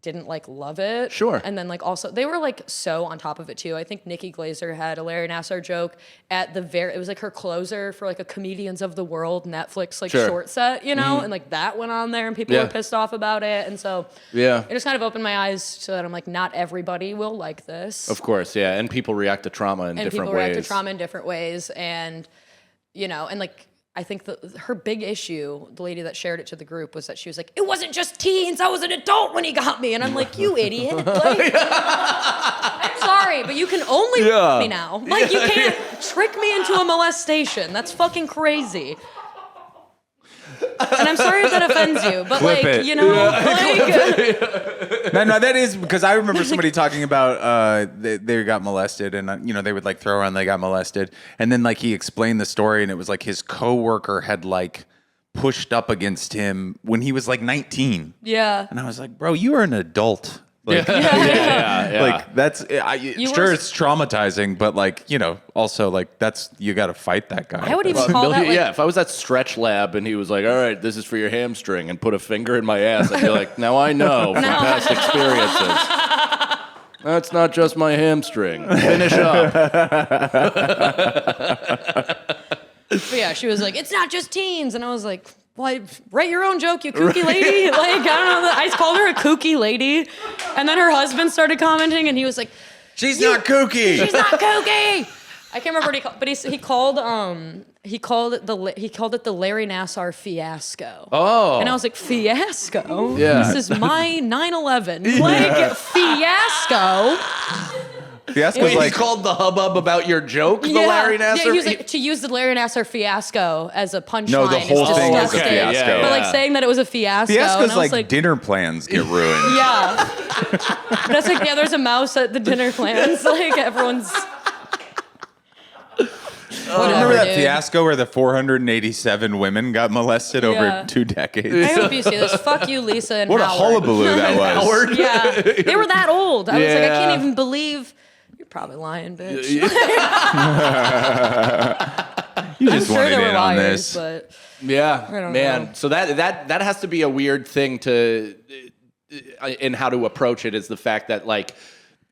didn't like love it. Sure. And then like also they were like so on top of it too. I think Nikki Glazer had a Larry Nassar joke at it was like her closer for like a Comedians of the World Netflix like Sure. short set, and like that went on there and people Yeah. were pissed off about it. And so Yeah. it just kind of opened my eyes so that I'm like, not everybody will like this. Of course, yeah. And people react to trauma in And different people ways. react to trauma in different ways. And, and like, I think her big issue, the lady that shared it to the group, was that she was like, it wasn't just teens, I was an adult when he got me. And I'm like, you idiot. Like, I'm sorry, but you can only me now. Like, you can't trick me into a molestation. That's fucking crazy. And I'm sorry if that offends you, but Clip it. No, that is because I remember somebody talking about they got molested, and they would like throw around they got molested, and then like he explained the story, and it was like his coworker had like pushed up against him when he was like 19. Yeah. And I was like, bro, you are an adult. Like, Yeah. like that's were- it's traumatizing, but like also like you got to fight that guy. I would even call that like, yeah, if I was at Stretch Lab and he was like, all right, this is for your hamstring, and put a finger in my ass, I'd be like, now I know from past experiences. That's not just my hamstring. Finish up. But yeah, she was like, it's not just teens. And I was like, well, write your own joke, you kooky lady. Like, I don't know. I called her a kooky lady. And then her husband started commenting and he was like, She's not kooky. she's not kooky. I can't remember what he called, but he called it the Larry Nassar fiasco. Oh. And I was like, fiasco? Yeah. This is my 9/11. Like, fiasco? Fiasco's Wait, like he called the hubbub about your joke, the Larry Nassar? Yeah, he was like, to use the Larry Nassar fiasco as a punchline. No, the whole is thing is a disgusting. fiasco. But like saying that it was a fiasco. Fiasco's and I was like dinner plans get ruined. Yeah. That's like, yeah, there's a mouse at the dinner plans. Like, everyone's... Remember that dude. fiasco where the 487 women got molested Yeah. over 2 decades? I hope you see this. Fuck you, Lisa and What a Howard. hullabaloo that was. Howard? Yeah. They were that old. I was like, I Yeah. can't even believe... You're probably lying, bitch. You I'm just sure wanted there were in on liars, this. but... Yeah, don't man. know. So that has to be a weird thing to in how to approach it, is the fact that like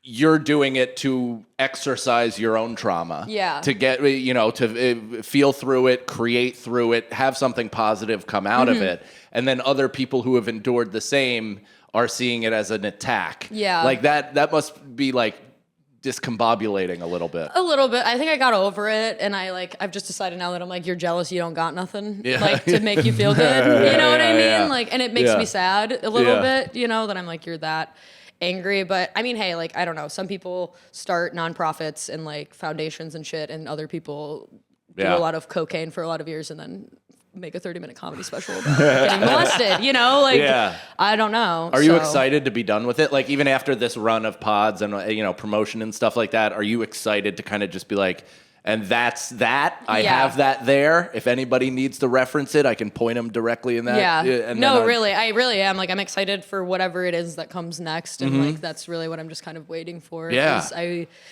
you're doing it to exercise your own trauma. Yeah. To get to feel through it, create through it, have something positive come out of it, and then other people who have endured the same are seeing it as an attack. Yeah. Like that must be like discombobulating a little bit. A little bit. I think I got over it, and I've just decided now that I'm like, you're jealous, you don't got nothing, Yeah. like to make you feel good. You know what I mean? Yeah. Like, and it makes Yeah. me sad a little Yeah. bit. That I'm like, you're that angry. But I mean, hey, like, I don't know. Some people start nonprofits and like foundations and shit, and other people do Yeah. a lot of cocaine for a lot of years and then make a 30-minute comedy special about getting molested, you know? Like, I don't know. Are you excited to be done with it? Like, even after this run of pods and, you know, promotion and stuff like that, are you excited to kind of just be like, and that's that? I have that there. If anybody needs to reference it, I can point them directly in that. Yeah. And No, really. I really am. Like, I'm excited for whatever it is that comes next. And, like, that's really what I'm just kind of waiting for. Yeah.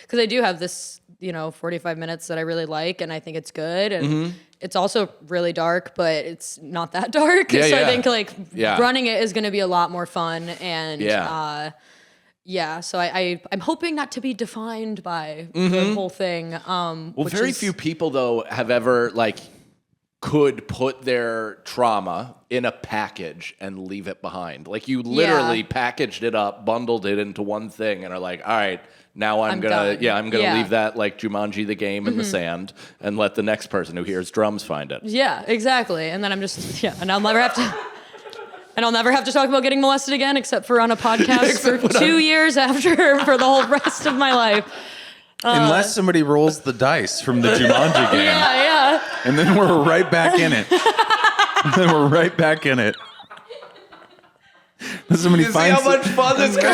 Because I do have this, you know, 45 minutes that I really like, and I think it's good. And it's also really dark, but it's not that dark. Yeah, so yeah. I think, like, running it is going to be a lot more fun. And, so I'm hoping not to be defined by the whole thing. Well, very few people, though, have ever, like, could put their trauma in a package and leave it behind. Like, you literally packaged it up, bundled it into one thing, and are like, all right, now I'm gonna leave that like Jumanji the game in the sand and let the next person who hears drums find it. Yeah, exactly. And then I'm just, and I'll never have to... And I'll never have to talk about getting molested again, except for on a podcast for 2 years after, for the whole rest of my life. Unless somebody rolls the dice from the Jumanji game. Yeah. And then we're right back in it. Somebody You see how much fun this could be?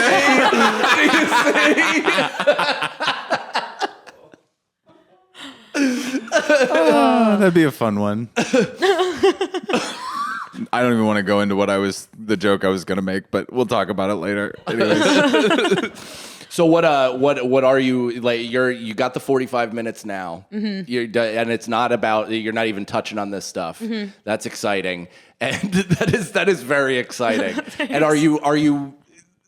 That'd be a fun one. I don't even want to go into the joke I was going to make, but we'll talk about it later. Anyways. So what are you like? You got the 45 minutes now, and it's not about, you're not even touching on this stuff. That's exciting, and that is very exciting. And are you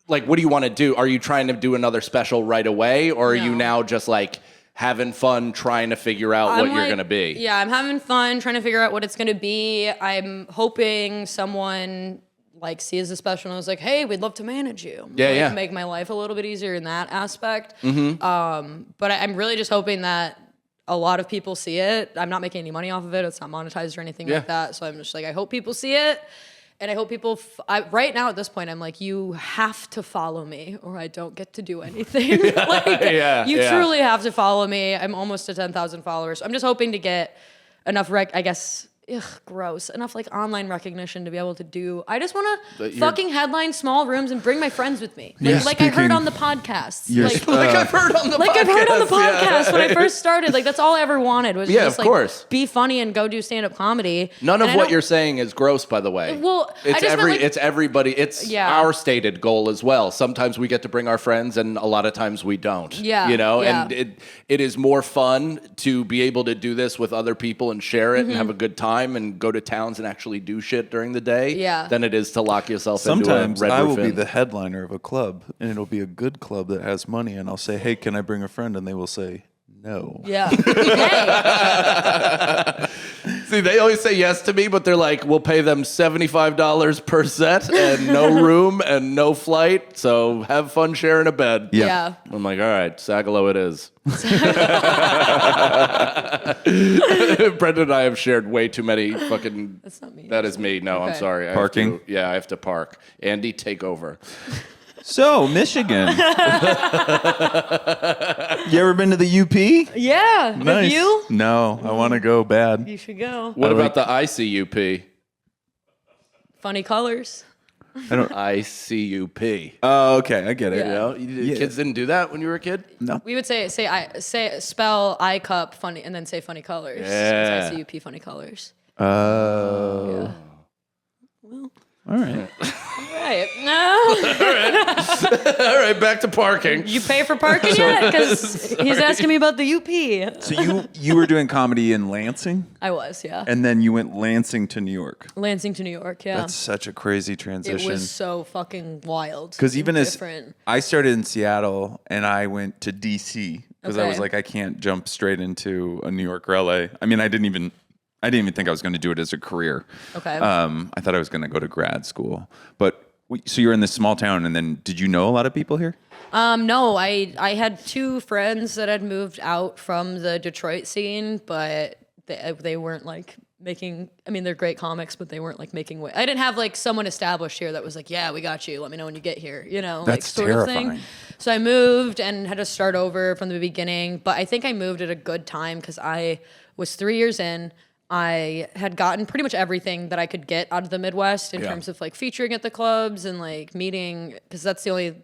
like, what do you want to do? Are you trying to do another special right away, or are you now just like having fun trying to figure out what you're gonna be? Yeah, I'm having fun trying to figure out what it's gonna be. I'm hoping someone like sees the special and was like, hey, we'd love to manage you. Make my life a little bit easier in that aspect. But I'm really just hoping that a lot of people see it. I'm not making any money off of it. It's not monetized or anything like that. So I'm just like, I hope people see it. And I hope people, right now at this point, I'm like, you have to follow me or I don't get to do anything. You truly have to follow me. I'm almost to 10,000 followers. I'm just hoping to get enough, gross, enough like online recognition to be able to do. I just want to fucking headline small rooms and bring my friends with me. Like I heard on the podcasts. I've heard on the podcast when I first started. Like that's all I ever wanted was just of course, be funny and go do stand-up comedy. None of what you're saying is gross, by the way. Well, it's everybody. It's our stated goal as well. Sometimes we get to bring our friends, and a lot of times we don't. And it is more fun to be able to do this with other people and share it and have a good time and go to towns and actually do shit during the day than it is to lock yourself into a red roof. Sometimes I will be the headliner of a club, and it'll be a good club that has money, and I'll say, hey, can I bring a friend? And they will say, no. Yeah. See, they always say yes to me, but they're like, we'll pay them $75 per set and no room and no flight, so have fun sharing a bed. Yeah. I'm like, all right, Sagalo it is. Brendan and I have shared way too many fucking... That's not me. That is me. No, I'm sorry. Parking? I have to park. Andy, take over. So, Michigan. You ever been to the UP? Yeah. Nice. Have you? No, I want to go bad. You should go. What about the ICUP? Funny colors. ICUP. Oh, okay, I get it. Yeah. You know, kids didn't do that when you were a kid? No. We would say spell I cup funny and then say funny colors. Yeah. It's ICUP funny colors. Oh. Yeah. Well. All right. Right. No. All right, back to parking. You pay for parking yet? Because he's asking me about the UP. So you were doing comedy in Lansing? I was, yeah. And then you went Lansing to New York. Lansing to New York, yeah. That's such a crazy transition. It was so fucking wild. Because even different. as I started in Seattle and I went to DC because I was like, I can't jump straight into a New York or LA. I mean, I didn't even think I was going to do it as a career. Okay. I thought I was going to go to grad school. But so you're in this small town, and then did you know a lot of people here? No, I had two friends that had moved out from the Detroit scene, but they weren't like making, I mean, they're great comics, but they weren't like making way. I didn't have like someone established here that was like, yeah, we got you. Let me know when you get here, you know, That's like sort terrifying. of thing. So I moved and had to start over from the beginning, but I think I moved at a good time because I was 3 years in. I had gotten pretty much everything that I could get out of the Midwest in terms of like featuring at the clubs and like meeting, because that's the only,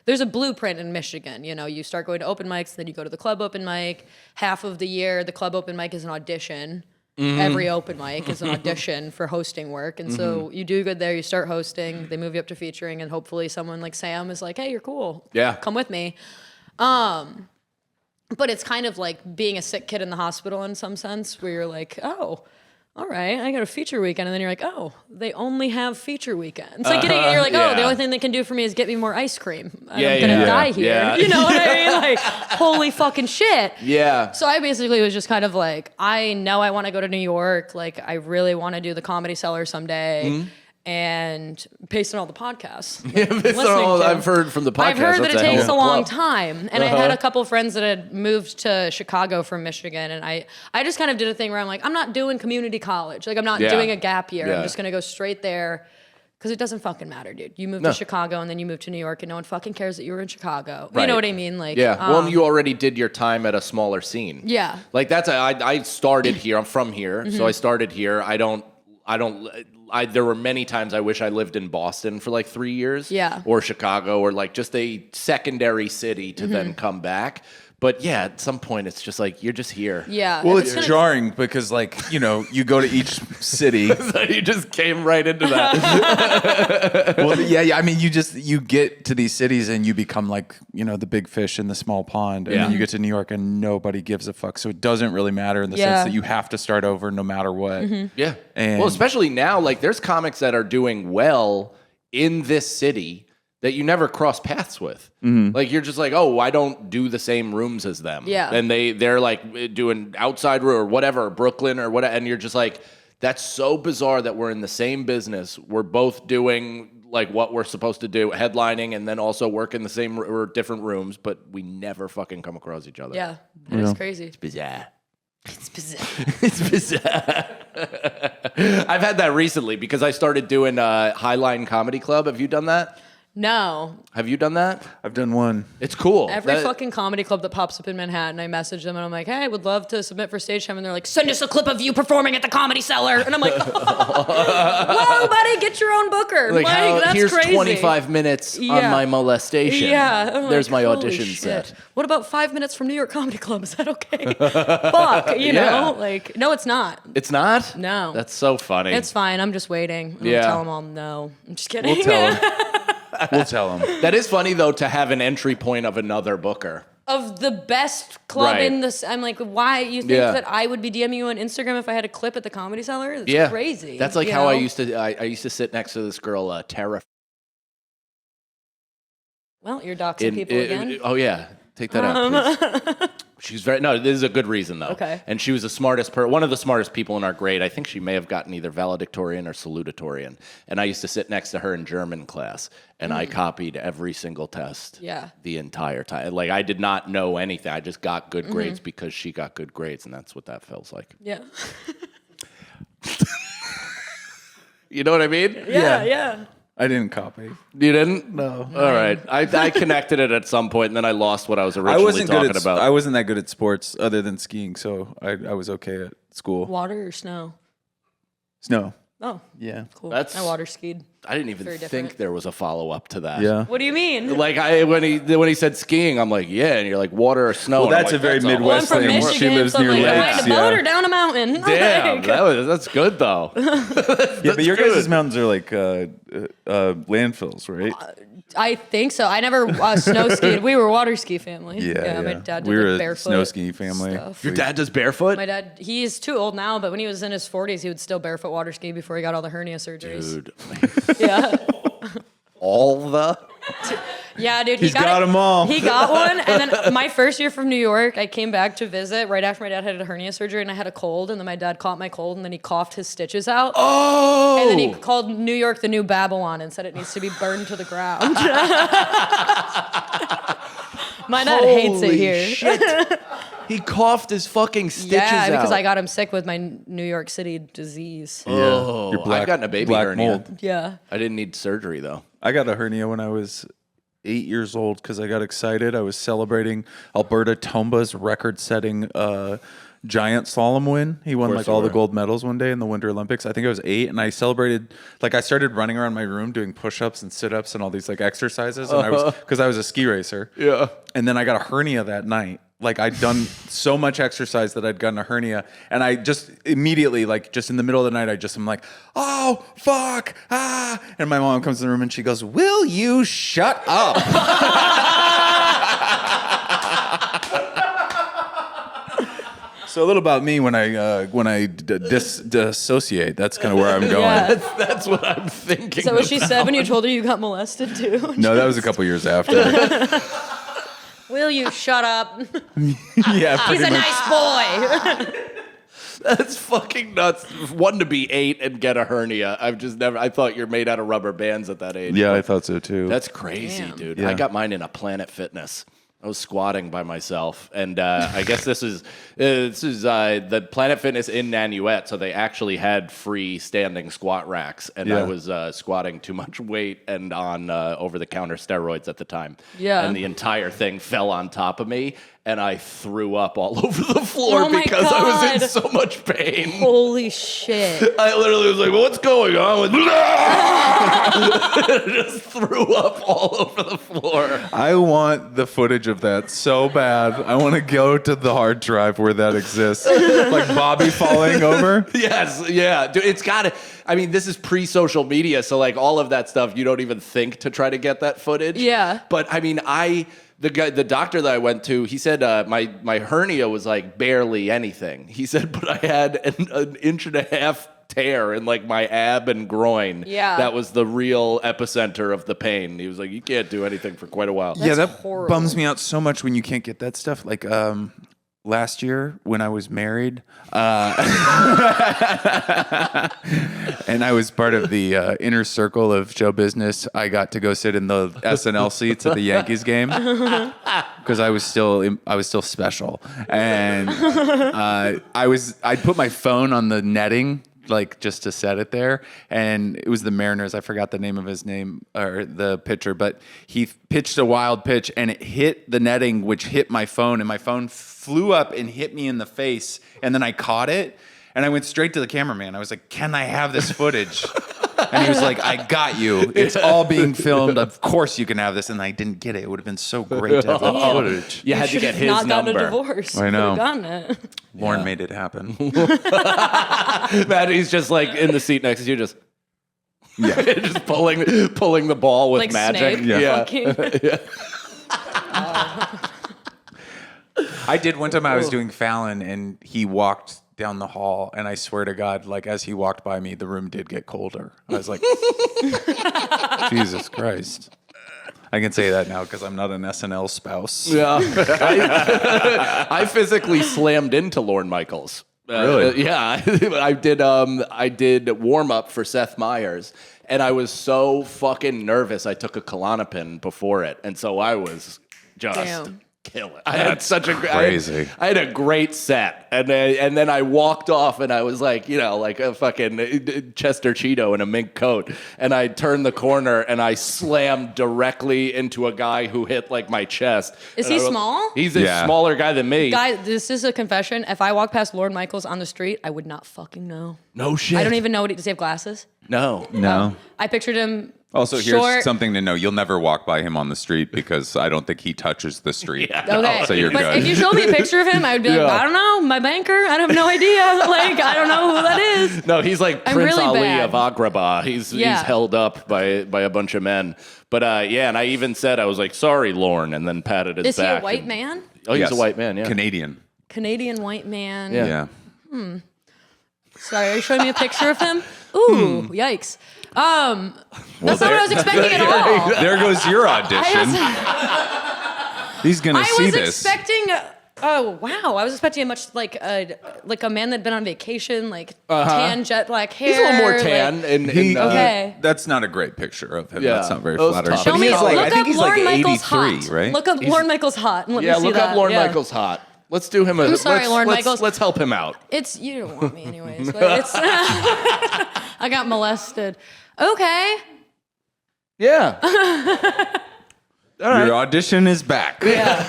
there's a blueprint in Michigan. You know, you start going to open mics, then you go to the club open mic. Half of the year, the club open mic is an audition. Every open mic is an audition for hosting work. And so you do good there, you start hosting, they move you up to featuring, and hopefully someone like Sam is like, hey, you're cool. Yeah. Come with me. But it's kind of like being a sick kid in the hospital in some sense, where you're like, oh, all right, I got a feature weekend. And then you're like, oh, they only have feature weekends. Like you're like, oh, the only thing they can do for me is get me more ice cream. I'm gonna die here. Yeah. You know what I mean? Like, holy fucking shit. Yeah. So I basically was just kind of like, I know I want to go to New York. Like, I really want to do the Comedy Cellar someday. And based on all the podcasts, I've heard from the podcast. I've heard that it takes a long club. time. And I had a couple friends that had moved to Chicago from Michigan. And I just kind of did a thing where I'm like, I'm not doing community college. Like, I'm not doing a gap year. I'm just going to go straight there. Because it doesn't fucking matter, dude. You moved to Chicago and then you moved to New York and no one fucking cares that you were in Chicago. Right. You know what I mean? Like, well, you already did your time at a smaller scene. Yeah. Like I started here. I'm from here. So I started here. There were many times I wish I lived in Boston for like 3 years. Yeah. Or Chicago, or like just a secondary city to then come back. But yeah, at some point it's just like, you're just here. Yeah. Well, it's jarring because, like, you know, you go to each city. So you just came right into that. Well, yeah. I mean, you get to these cities and you become like, you know, the big fish in the small pond. And then you get to New York and nobody gives a fuck. So it doesn't really matter in the sense that you have to start over no matter what. Yeah. And Well, especially now, like there's comics that are doing well in this city that you never cross paths with. Like you're just like, oh, I don't do the same rooms as them. Yeah. And they're like doing outside room or whatever, Brooklyn or whatever. And you're just like, that's so bizarre that we're in the same business. We're both doing like what we're supposed to do, headlining, and then also work in the same or different rooms, but we never fucking come across each other. Yeah. It's crazy. Bizarre. It's bizarre. It's bizarre. I've had that recently because I started doing Highline Comedy Club. Have you done that? No. Have you done that? I've done one. It's cool. Every fucking comedy club that pops up in Manhattan, I message them and I'm like, hey, I would love to submit for stage time. And they're like, send us a clip of you performing at the Comedy Cellar. And I'm like, whoa, buddy, get your own booker. Like that's here's crazy. 25 minutes on my molestation. Yeah. I'm There's like, my holy audition shit. set. What about 5 minutes from New York Comedy Club? Is that okay? Fuck, you know? Like, no, it's not. It's not? No. That's so funny. It's fine. I'm just waiting. I'm Yeah. gonna tell them all no. I'm just kidding. We'll tell him. We'll tell him. That is funny, though, to have an entry point of another booker. Of the best club Right. in this, I'm like, why you think that I would be DMing you on Instagram if I had a clip at the Comedy Cellar? That's crazy. That's like you how know? I used to sit next to this girl, Tara. Well, you're doxing people again. Oh yeah, take that out, please. She's this is a good reason though. Okay. And she was one of the smartest people in our grade. I think she may have gotten either valedictorian or salutatorian. And I used to sit next to her in German class, and I copied every single test. Yeah. The entire time. Like I did not know anything. I just got good grades because she got good grades, and that's what that feels like. Yeah. You know what I mean? Yeah. I didn't copy. You didn't? No. All right. I connected it at some point, and then I lost what I was originally talking about. I wasn't that good at sports other than skiing, so I was okay at school. Water or snow? Snow. Oh, Yeah. cool. That's- I water skied. I didn't even Very think different. there was a follow-up to that. Yeah. What do you mean? Like when he said skiing, I'm like, yeah, and you're like water or snow. Well, and I'm that's like, a very all- Well, I'm Midwest from thing. Michigan, She lives so I'm near like, lakes. ride a boat or down a mountain. Damn, Like, that's good though. Yeah, but your guys' mountains are like landfills, right? I think so. I never snow skied. We were water ski family. Yeah. My dad did We were like, a barefoot snow skiing family. stuff. Your dad does barefoot? My dad, he's too old now, but when he was in his 40s, he would still barefoot water ski before he got all the hernia surgeries. Dude, Yeah. all the. Yeah, dude. He's got 'em all. He got one. And then my first year from New York, I came back to visit right after my dad had a hernia surgery and I had a cold. And then my dad caught my cold and then he coughed his stitches out. Oh. And then he called New York the new Babylon and said it needs to be burned to the ground. My dad hates it here. Shit. He coughed his fucking stitches Yeah, because out. I got him sick with my New York City disease. Oh, Your black- I've gotten a baby black hernia. mold. Yeah. I didn't need surgery though. I got a hernia when I was 8 years old because I got excited. I was celebrating Alberta Tomba's record-setting giant slalom win. He won course like you all the were. gold medals one day in the Winter Olympics. I think I was 8, and I celebrated. Like I started running around my room doing push-ups and sit-ups and all these like exercises, and I was a ski racer. Yeah. And then I got a hernia that night. Like I'd done so much exercise that I'd gotten a hernia, and I just immediately, like just in the middle of the night, I'm like, oh fuck, ah! And my mom comes in the room and she goes, "Will you shut up?" So a little about me when I dissociate. That's kind of where I'm going. Yeah. That's what I'm thinking. Is that what she said when you told her you got molested too? No, that was a couple years after. Will you shut up? Yeah, He's pretty a much. nice boy. That's fucking nuts. One, to be 8 and get a hernia. I thought you're made out of rubber bands at that age. Yeah, I thought so too. That's crazy, Damn. dude. Yeah. I got mine in a Planet Fitness. I was squatting by myself, and I guess this is the Planet Fitness in Nanuet, so they actually had free standing squat racks, and I Yeah. was squatting too much weight and on over-the-counter steroids at the time. Yeah. And the entire thing fell on top of me, and I threw up all over the floor Oh my because I was in God. so much pain. Holy shit. I literally was like, "What's going on with?" Just threw up all over the floor. I want the footage of that so bad. I want to go to the hard drive where that exists. Like Bobby falling over. Yes, yeah, dude. It's got to. I mean, this is pre-social media, so like all of that stuff, you don't even think to try to get that footage. Yeah. But I mean, the doctor that I went to, he said my hernia was like barely anything. He said, but I had an inch and a half tear in like my ab and groin. Yeah. That was the real epicenter of the pain. He was like, you can't do anything for quite a while. Yeah, that horrible. bums me out so much when you can't get that stuff. Like last year when I was married, and I was part of the inner circle of show business, I got to go sit in the SNL seats at the Yankees game because I was still special, and I'd put my phone on the netting, like just to set it there, and it was the Mariners. I forgot the name of his name or the pitcher, but he pitched a wild pitch and it hit the netting, which hit my phone, and my phone flew up and hit me in the face, and then I caught it and I went straight to the cameraman. I was like, "Can I have this footage?" And he was like, "I got you. It's all being filmed. Of course you can have this." And I didn't get it. It would have been so great to have that Damn. footage. You had to should get have his not gotten a number. divorce. I know. Could have gotten it. Lorne made it happen. Maddie's just like in the seat next to you, just Yeah. just pulling the ball with Like magic. Snape. Yeah. Fucking- I did one time. I was doing Fallon, and he walked down the hall, and I swear to God, like as he walked by me, the room did get colder. I was like, Jesus Christ. I can say that now because I'm not an SNL spouse. Yeah. I physically slammed into Lorne Michaels. Really? Yeah. I did warm up for Seth Meyers, and I was so fucking nervous. I took a Klonopin before it, and so I was just Damn. kill it. I had such a crazy. I had a great set, and then I walked off, and I was like, like a fucking Chester Cheeto in a mink coat, and I turned the corner, and I slammed directly into a guy who hit like my chest. Is And he I was- small? He's a Yeah. smaller guy than me. Guy, this is a confession. If I walked past Lorne Michaels on the street, I would not fucking know. No shit. I don't even know does he have glasses? No. No. I pictured him Also, short. here's something to know. You'll never walk by him on the street because I don't think he touches the street. Okay, So you're but good. if you showed me a picture of him, I would be like, Yeah. I don't know, my banker. I have no idea. Like, I don't know who that is. No, he's like I'm Prince really Ali bad. of Agrabah. He's Yeah. held up by a bunch of men. But yeah, and I even said I was like, "Sorry, Lorne," and then patted his Is he back. a white and- man? Oh, he's Yes. a white man. Yeah. Canadian. Canadian white man. Yeah. Yeah. Sorry, are you showing me a picture of him? Ooh, yikes. That's not what I was expecting at all. There goes your audition. He's gonna I see was this. expecting. Oh wow! I was expecting a much like a man that'd been on vacation, like tan jet black hair. He's a little more like- tan. Okay. That's not a great picture of him. Yeah. That's not very That was flattering. tough. Show But me. he's like, Look I think up he's Lorne like Michaels 83, hot. right? Look up Lorne Michaels hot and let Yeah, me see look that. up Lorne Yeah. Michaels hot. Let's do him a. I'm sorry, Lorne let's, Michaels. Let's help him out. It's you don't want me anyways, but it's. I got molested. Okay. Yeah. Your audition is back. Yeah.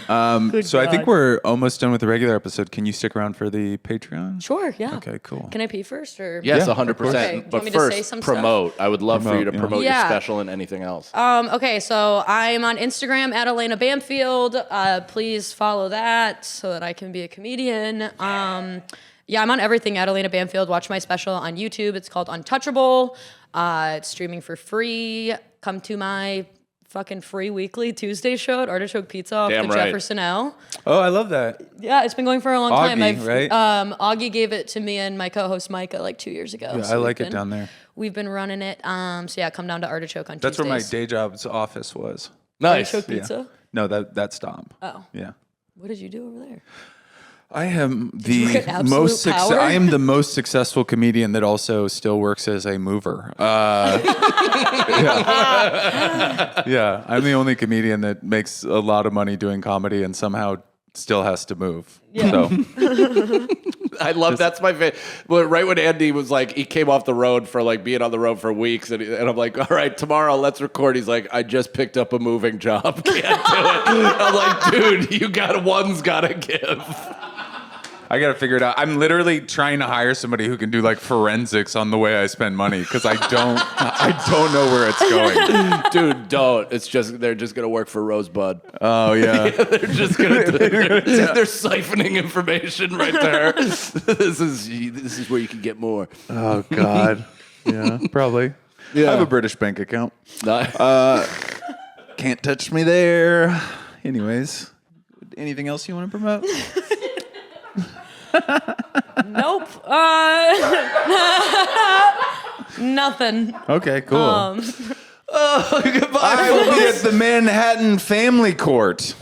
So I think we're almost done with the regular episode. Can you stick around for the Patreon? Sure, yeah. Okay, cool. Can I pee first? Or Yes, Yeah, 100%. Okay, do you want But me to say first, some stuff? promote. I would love for you to Promote, yeah. promote your Yeah. special and anything else. Okay, so I'm on Instagram at Alaina Bamfield. Please follow that so that I can be a comedian. Yeah, I'm on everything at Alaina Bamfield. Watch my special on YouTube. It's called Untouchable. It's streaming for free. Come to my fucking free weekly Tuesday show at Artichoke Pizza off Damn the right. Jefferson L. Oh, I love that. Yeah, it's been going for a long time. Augie, right? Augie gave it to me and my co-host Micah like 2 years ago. Yeah, So I we've like it been- down there. We've been running it. So yeah, come down to Artichoke on That's where my Tuesdays. day job's office was. Nice. Artichoke Pizza? No, that stop. Oh. Yeah. What did you do over there? I am you the get absolute most power? I am the most successful comedian that also still works as a mover. Yeah, I'm the only comedian that makes a lot of money doing comedy and somehow still has to move. Yeah. So I love that's my favorite. Well, right when Andy was like, he came off the road for like being on the road for weeks, and I'm like, all right, tomorrow let's record. He's like, I just picked up a moving job, can't do it. I'm like, dude, one's gotta give. I got to figure it out. I'm literally trying to hire somebody who can do like forensics on the way I spend money because I don't know where it's going. Dude, don't. They're just gonna work for Rosebud. Oh yeah. They're just gonna they're siphoning information right there. This is where you can get more. Oh God. Yeah, probably. Yeah. I have a British bank account. No. Can't touch me there. Anyways, anything else you want to promote? Nope. Nothing. Okay, cool. Goodbye. I will be at the Manhattan Family Court.